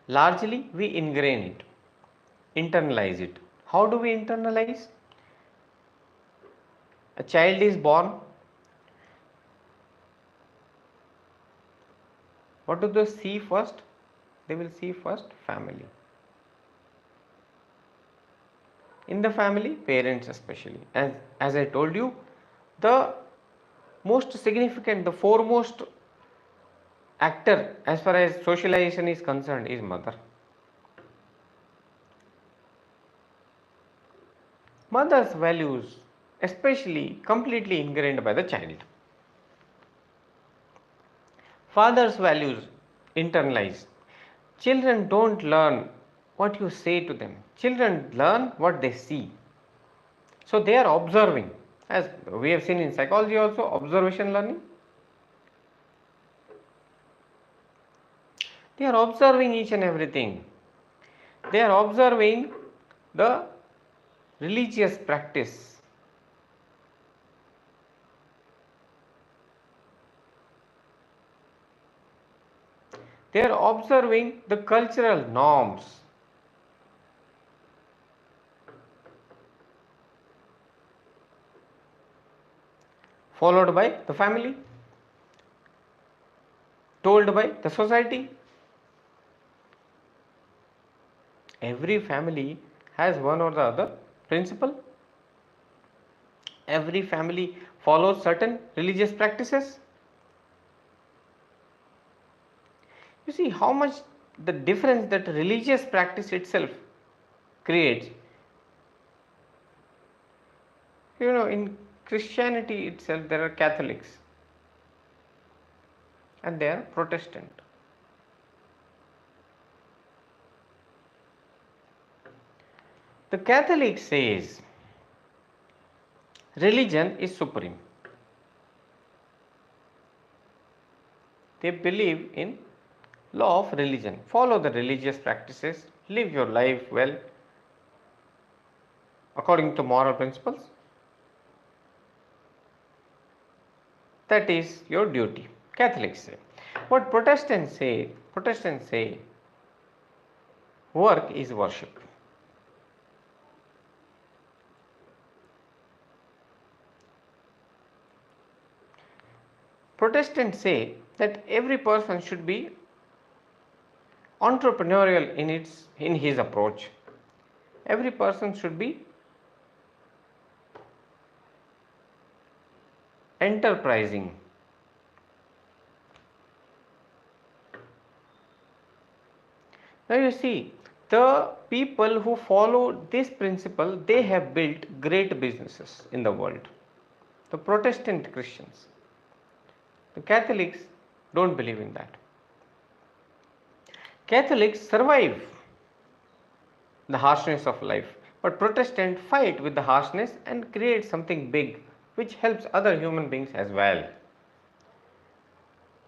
Largely, we ingrain it, internalize it. How do we internalize? A child is born. What do they see first? They will see first family. In the family, parents especially. As I told you, the most significant, the foremost actor as far as socialization is concerned is mother. Mother's values especially completely ingrained by the child. Father's values internalized. Children don't learn what you say to them. Children learn what they see. So they are observing, as we have seen in psychology also, observation learning. They are observing each and everything. They are observing the religious practice. They are observing the cultural norms. Followed by the family, told by the society. Every family has one or the other principle. Every family follows certain religious practices. You see how much the difference that religious practice itself creates. You know, in Christianity itself there are Catholics and they are Protestant. The Catholic says religion is supreme. They believe in law of religion. Follow the religious practices, live your life well according to moral principles. That is your duty. Catholics say. What Protestants say? Protestants say work is worship. Protestants say that every person should be entrepreneurial in his approach. Every person should be enterprising. Now you see, the people who follow this principle, they have built great businesses in the world. The Protestant Christians. The Catholics don't believe in that. Catholics survive the harshness of life, but Protestants fight with the harshness and create something big which helps other human beings as well.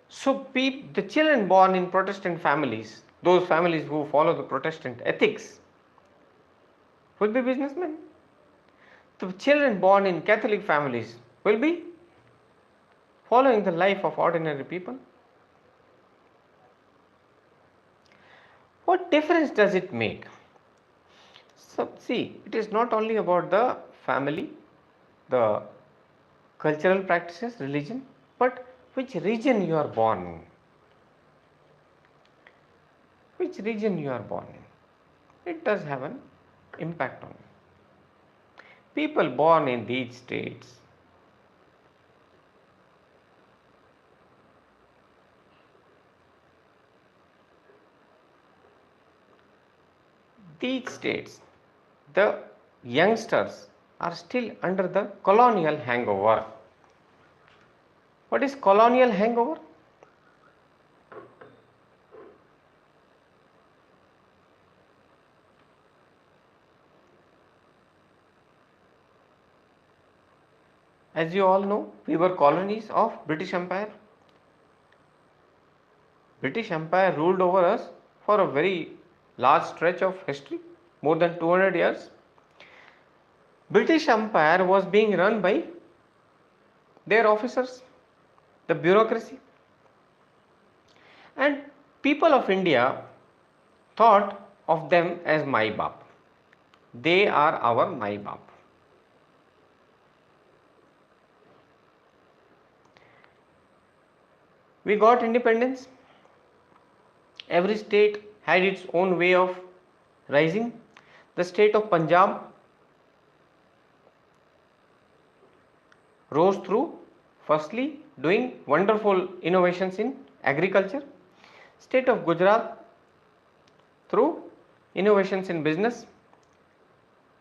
So the children born in Protestant families, those families who follow the Protestant ethics, will be businessmen. The children born in Catholic families will be following the life of ordinary people. What difference does it make? So see, it is not only about the family, the cultural practices, religion, but which region you are born in. Which region you are born in. It does have an impact on you. People born in these states the youngsters are still under the colonial hangover. What is colonial hangover? As you all know, we were colonies of British Empire. British Empire ruled over us for a very large stretch of history, more than 200 years. British Empire was being run by their officers, the bureaucracy. And people of India thought of them as Mai Bap. They are our Mai Bap. We got independence. Every state had its own way of rising. The state of Punjab rose through firstly doing wonderful innovations in agriculture. State of Gujarat through innovations in business.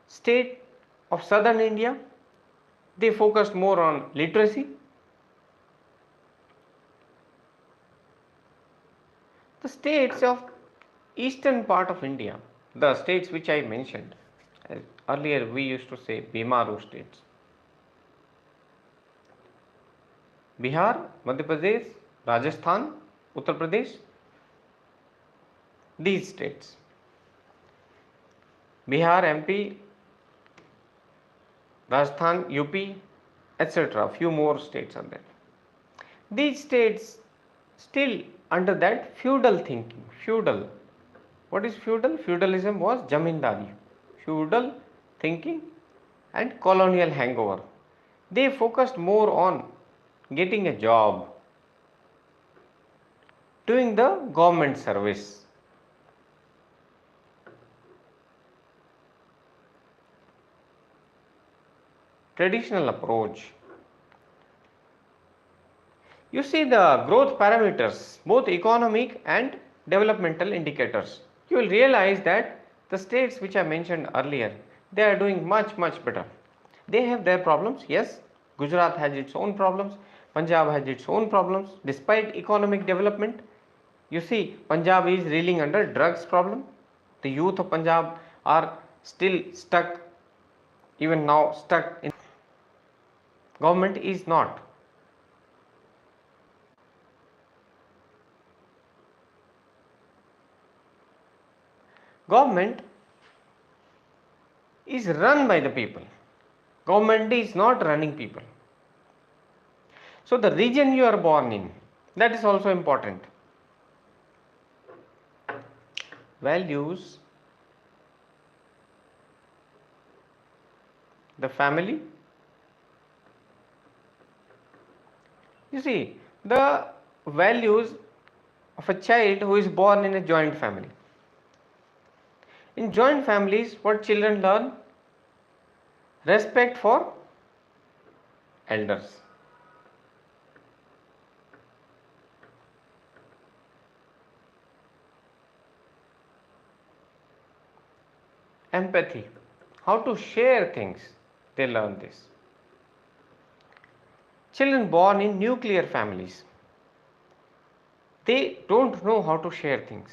State of southern India, they focused more on literacy. The states of eastern part of India, the states which I mentioned, earlier we used to say Bimaru states. Bihar, Madhya Pradesh, Rajasthan, Uttar Pradesh, these states. Bihar, MP, Rajasthan, UP, etc. Few more states are there. These states still under that feudal thinking. Feudal. What is feudal? Feudalism was Jamindari. Feudal thinking and colonial hangover. They focused more on getting a job, doing the government service. Traditional approach. You see the growth parameters, both economic and developmental indicators. You will realize that the states which I mentioned earlier, they are doing much better. They have their problems, yes. Gujarat has its own problems, Punjab has its own problems. Despite economic development, you see Punjab is reeling under drugs problem. The youth of Punjab are still stuck, even now stuck in. Government is not. Government is run by the people. Government is not running people. So the region you are born in, that is also important. Values, the family. You see, the values of a child who is born in a joint family. In joint families, what children learn? Respect for elders. Empathy, how to share things, they learn this. Children born in nuclear families, they don't know how to share things.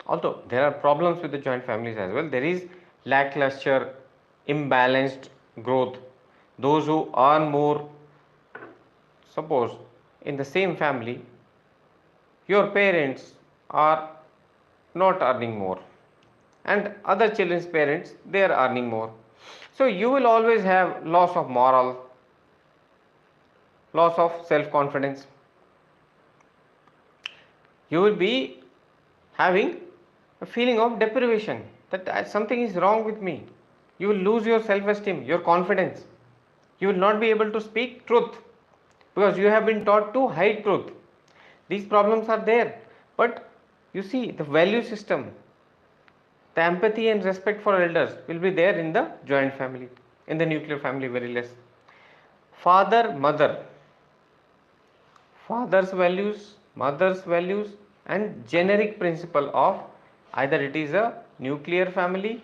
Although there are problems with the joint families as well, there is lackluster, imbalanced growth. Those who earn more, suppose in the same family, your parents are not earning more, and other children's parents, they are earning more. So you will always have loss of moral, loss of self-confidence. You will be having a feeling of deprivation, that something is wrong with me. You will lose your self-esteem, your confidence. You will not be able to speak truth because you have been taught to hide truth. These problems are there, but you see, the value system, the empathy and respect for elders will be there in the joint family. In the nuclear family, very less. Father, mother, father's values, mother's values, and generic principle of either it is a nuclear family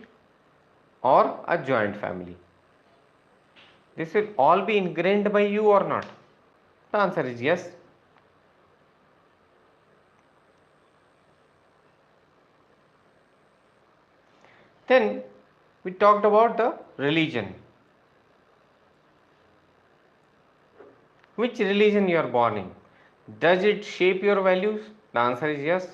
or a joint family. This will all be ingrained by you or not? The answer is yes. Then we talked about the religion. Which religion you are born in? Does it shape your values? The answer is yes.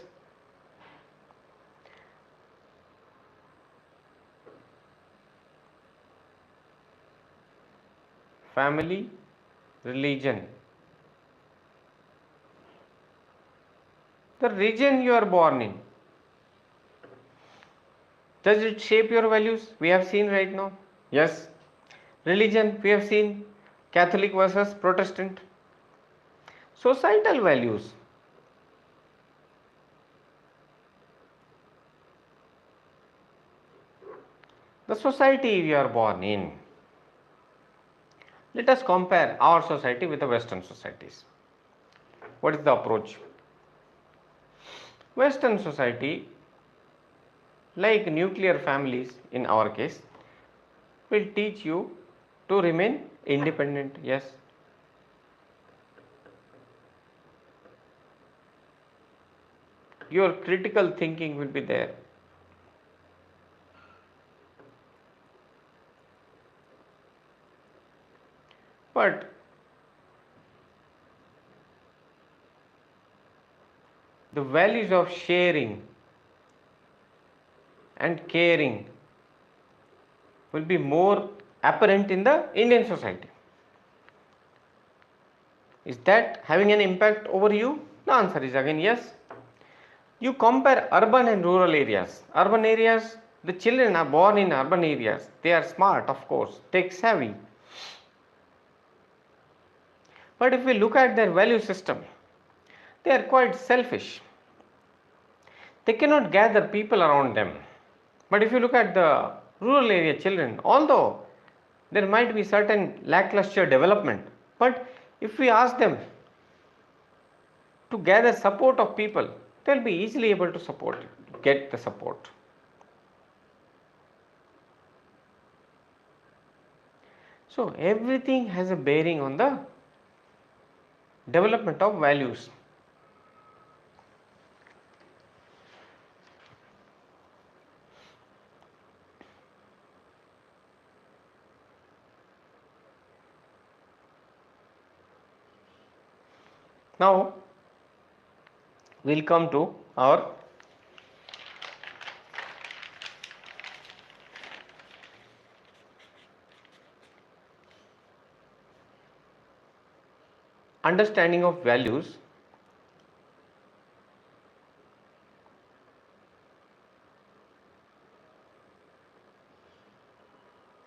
Family, religion. The region you are born in, does it shape your values? We have seen right now. Yes. Religion, we have seen Catholic versus Protestant. Societal values. The society we are born in. Let us compare our society with the Western societies. What is the approach? Western society, like nuclear families in our case, will teach you to remain independent. Yes. Your critical thinking will be there. But the values of sharing and caring will be more apparent in the Indian society. Is that having an impact over you? The answer is again yes. You compare urban and rural areas. Urban areas, the children are born in urban areas. They are smart, of course, tech savvy. But if we look at their value system, they are quite selfish. They cannot gather people around them. But if you look at the rural area children, although there might be certain lackluster development, but if we ask them to gather support of people, they will be easily able to get the support. So everything has a bearing on the development of values. Now we'll come to our understanding of values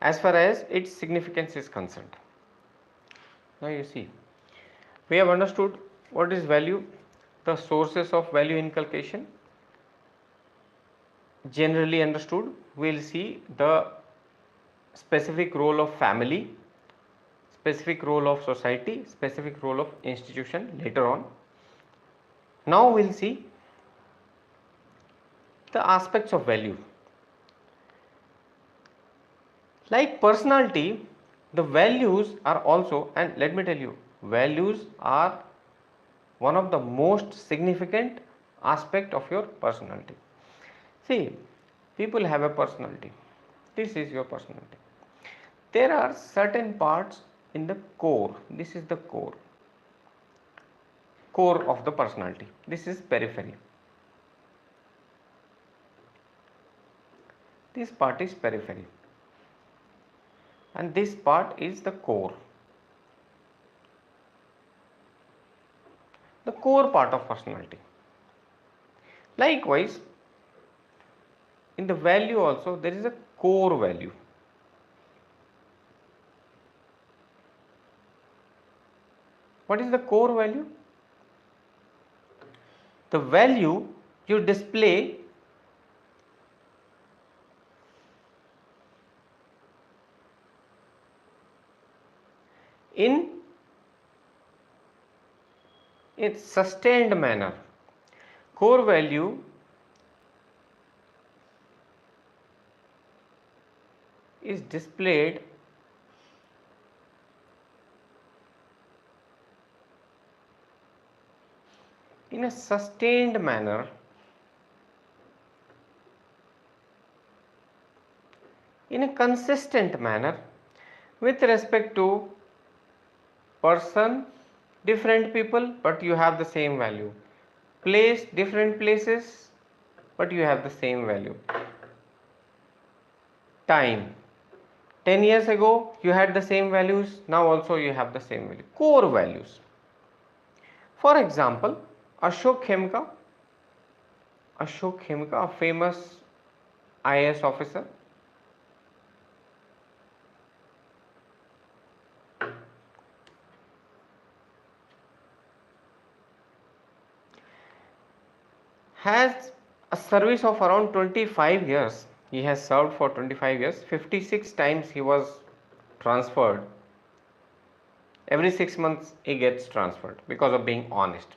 as far as its significance is concerned. Now you see, we have understood what is value, the sources of value inculcation, generally understood. We will see the specific role of family, specific role of society, specific role of institution later on. Now we will see the aspects of value. Like personality, the values are also, and let me tell you, values are one of the most significant aspect of your personality. See, people have a personality. This is your personality. There are certain parts in the core. This is the core of the personality. This is periphery. This part is periphery. And this part is the core. The core part of personality. Likewise, in the value also there is a core value. What is the core value? The value you display in a sustained manner. Core value is displayed in a sustained manner in a consistent manner with respect to person, different people, but you have the same value. Place, different places, but you have the same value. Time, 10 years ago you had the same values, now also you have the same value. Core values. For example, Ashok Khemka, a famous IAS officer, has a service of around 25 years. He has served for 25 years. 56 times he was transferred. Every 6 months he gets transferred because of being honest.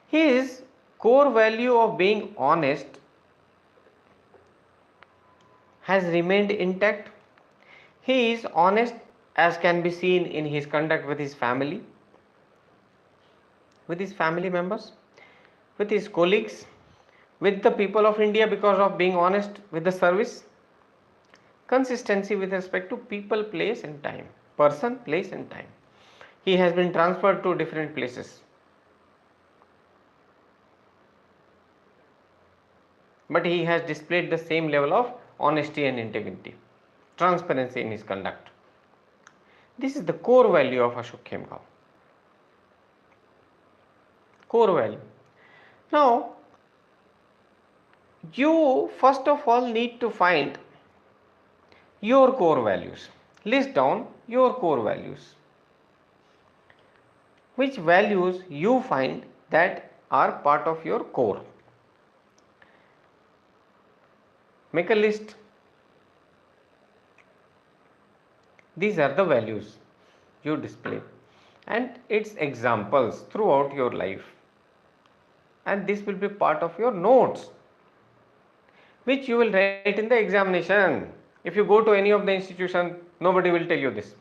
His core value of being honest has remained intact. He is honest as can be seen in his conduct with his family members, with his colleagues, with the people of India because of being honest with the service. Consistency with respect to people, place and time. Person, place and time. He has been transferred to different places, but he has displayed the same level of honesty and integrity, transparency in his conduct. This is the core value of Ashok Khemka. Core value. Now, you first of all need to find your core values. List down your core values. Which values you find that are part of your core. Make a list. These are the values you display and its examples throughout your life. And this will be part of your notes, which you will write in the examination. If you go to any of the institution, nobody will tell you this.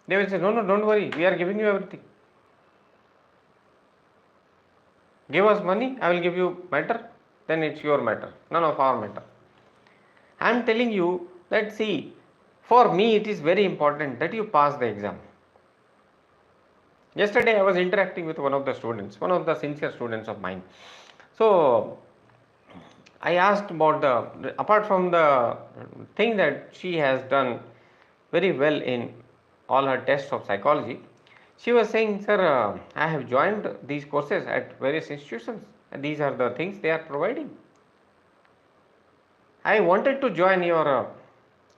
They will say, no, don't worry, we are giving you everything. Give us money, I will give you matter, then it's your matter, none of our matter. I am telling you that, see, for me it is very important that you pass the exam. Yesterday I was interacting with one of the students, one of the sincere students of mine. So I asked about apart from the thing that she has done very well in all her tests of psychology, She was saying, sir, I have joined these courses at various institutions and these are the things they are providing. I wanted to join your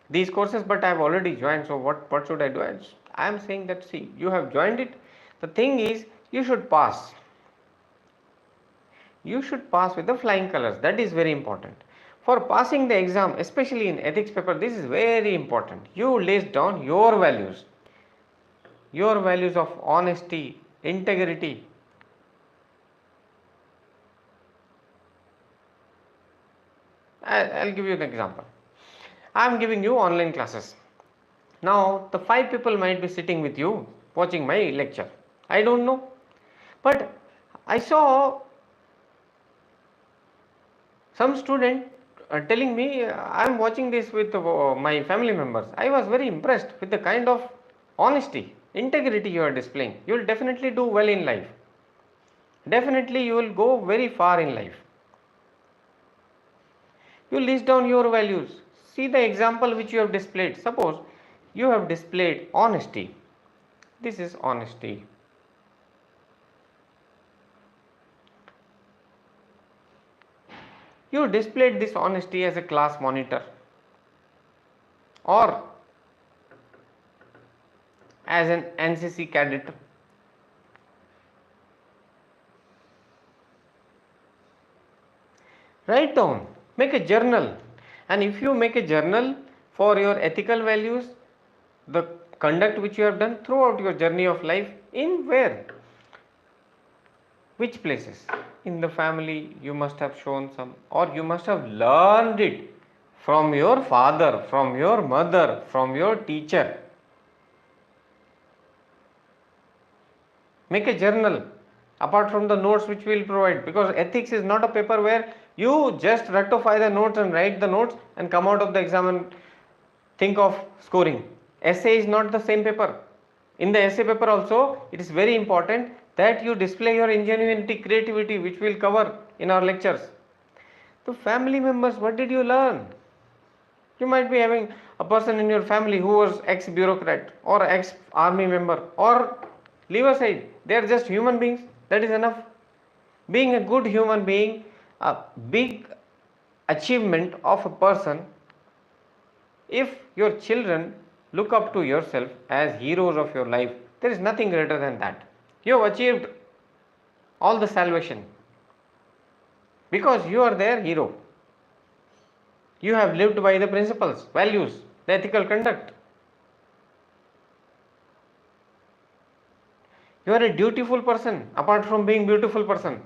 these courses, but I have already joined, so what should I do? I am saying that, see, you have joined it. The thing is, you should pass. You should pass with the flying colors. That is very important. For passing the exam, especially in ethics paper, this is very important. You list down your values of honesty, integrity. I'll give you an example. I am giving you online classes. Now, the 5 people might be sitting with you watching my lecture. I don't know. But I saw some student telling me, I am watching this with my family members. I was very impressed with the kind of honesty, integrity you are displaying. You will definitely do well in life. Definitely you will go very far in life. You list down your values. See the example which you have displayed. Suppose you have displayed honesty. This is honesty. You displayed this honesty as a class monitor or as an NCC cadet. Write down, make a journal, and if you make a journal for your ethical values, the conduct which you have done throughout your journey of life, in where? Which places? In the family you must have shown some, or you must have learned it from your father, from your mother, from your teacher. Make a journal apart from the notes which we will provide, because ethics is not a paper where you just rectify the notes and write the notes and come out of the exam and think of scoring. Essay is not the same paper. In the essay paper also, it is very important that you display your ingenuity, creativity, which we will cover in our lectures. The family members, what did you learn? You might be having a person in your family who was ex-bureaucrat or ex-army member, or leave aside, they are just human beings, that is enough. Being a good human being, a big achievement of a person. If your children look up to yourself as heroes of your life, there is nothing greater than that. You have achieved all the salvation because you are their hero. You have lived by the principles, values, the ethical conduct. You are a dutiful person apart from being beautiful person.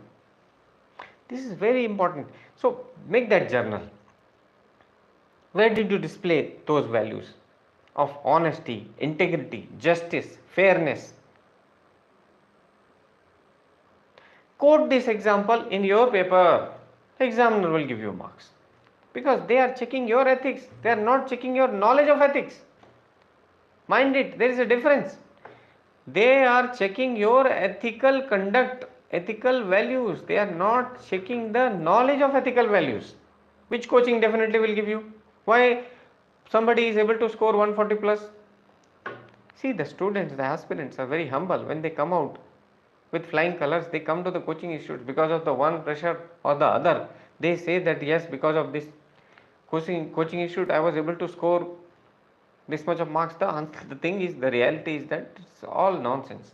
This is very important. So make that journal. Where did you display those values of honesty, integrity, justice, fairness? Quote this example in your paper. Examiner will give you marks because they are checking your ethics. They are not checking your knowledge of ethics. Mind it, there is a difference. They are checking your ethical conduct, ethical values. They are not checking the knowledge of ethical values, which coaching definitely will give you. Why somebody is able to score 140 plus? See, the students, the aspirants are very humble. When they come out with flying colors, they come to the coaching institute because of the one pressure or the other. They say that yes, because of this coaching institute, I was able to score this much of marks. The thing is, the reality is that it's all nonsense.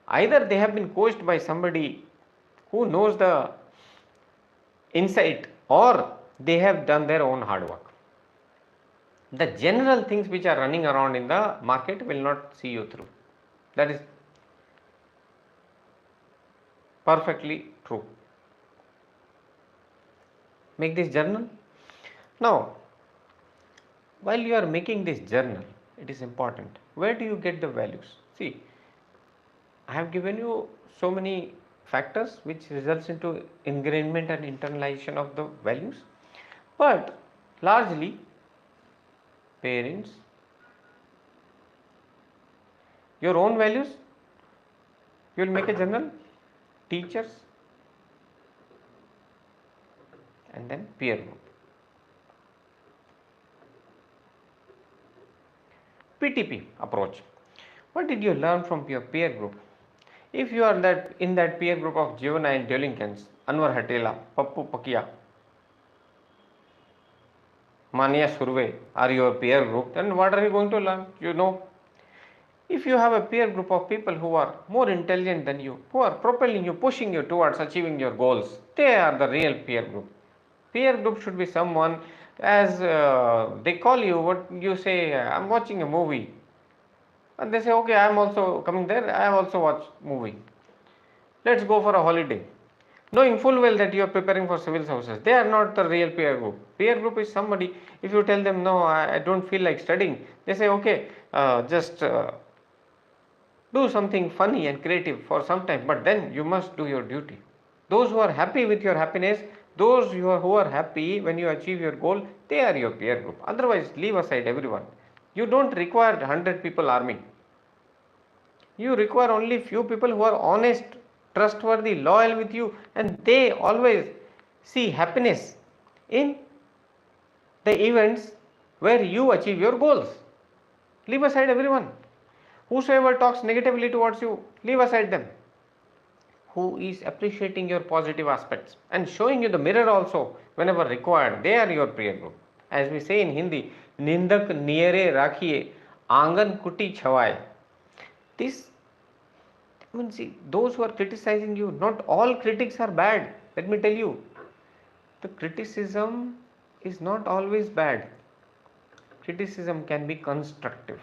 Either they have been coached by somebody who knows the insight, or they have done their own hard work. The general things which are running around in the market will not see you through. That is perfectly true. Make this journal. Now, while you are making this journal, it is important. Where do you get the values? See, I have given you so many factors which results into ingrainment and internalization of the values, but largely parents, your own values, you will make a journal, teachers, and then peer group. PTP approach. What did you learn from your peer group? If you are in that peer group of juvenile delinquents, Anwar Hatela, Pappu Pakia, Mania Surve are your peer group, then what are you going to learn? If you have a peer group of people who are more intelligent than you, who are propelling you, pushing you towards achieving your goals, they are the real peer group. Peer group should be someone, as they call you, what you say, I'm watching a movie. And they say, okay, I'm also coming there, I have also watched movie. Let's go for a holiday. Knowing full well that you are preparing for civil services, they are not the real peer group. Peer group is somebody, if you tell them, no, I don't feel like studying, they say, okay, just do something funny and creative for some time, but then you must do your duty. Those who are happy with your happiness, those who are happy when you achieve your goal, they are your peer group. Otherwise, leave aside everyone. You don't require 100 people army. You require only few people who are honest, trustworthy, loyal with you, and they always see happiness in the events where you achieve your goals. Leave aside everyone. Whosoever talks negatively towards you, leave aside them. Who is appreciating your positive aspects and showing you the mirror also whenever required, they are your peer group. As we say in Hindi, Nindak niyare rakhiye, Angan kuti chhawaye. This means, see, those who are criticizing you, not all critics are bad. Let me tell you, the criticism is not always bad. Criticism can be constructive.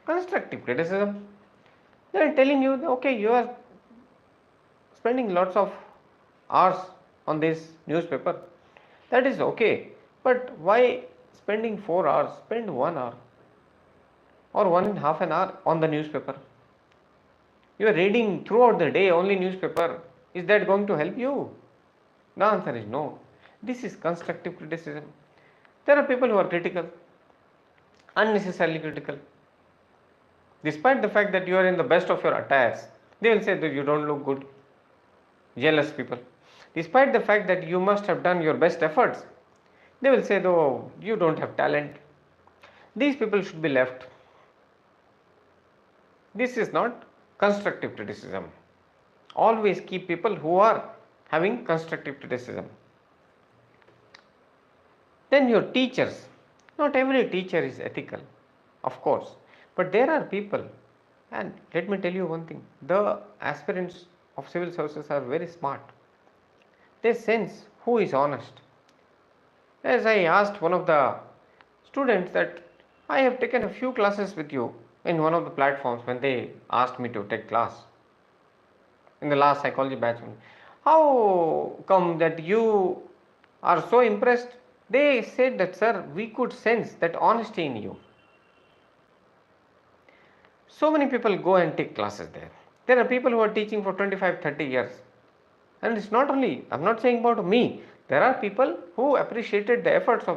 Constructive criticism. They are telling you, okay, you are spending lots of hours on this newspaper. That is okay. But why spending 4 hours? Spend 1 hour or 1.5 an hour on the newspaper. You are reading throughout the day only newspaper. Is that going to help you? The answer is no. This is constructive criticism. There are people who are critical, unnecessarily critical. Despite the fact that you are in the best of your attires, they will say that you don't look good. Jealous people. Despite the fact that you must have done your best efforts, they will say, though, you don't have talent. These people should be left. This is not constructive criticism. Always keep people who are having constructive criticism. Then your teachers. Not every teacher is ethical, of course. But there are people, and let me tell you one thing, the aspirants of civil services are very smart. They sense who is honest. As I asked one of the students that I have taken a few classes with you in one of the platforms when they asked me to take class in the last psychology batch. How come that you are so impressed? They said that, sir, we could sense that honesty in you. So many people go and take classes there. There are people who are teaching for 25-30 years. And it's not only, I'm not saying about me, there are people who appreciated the efforts of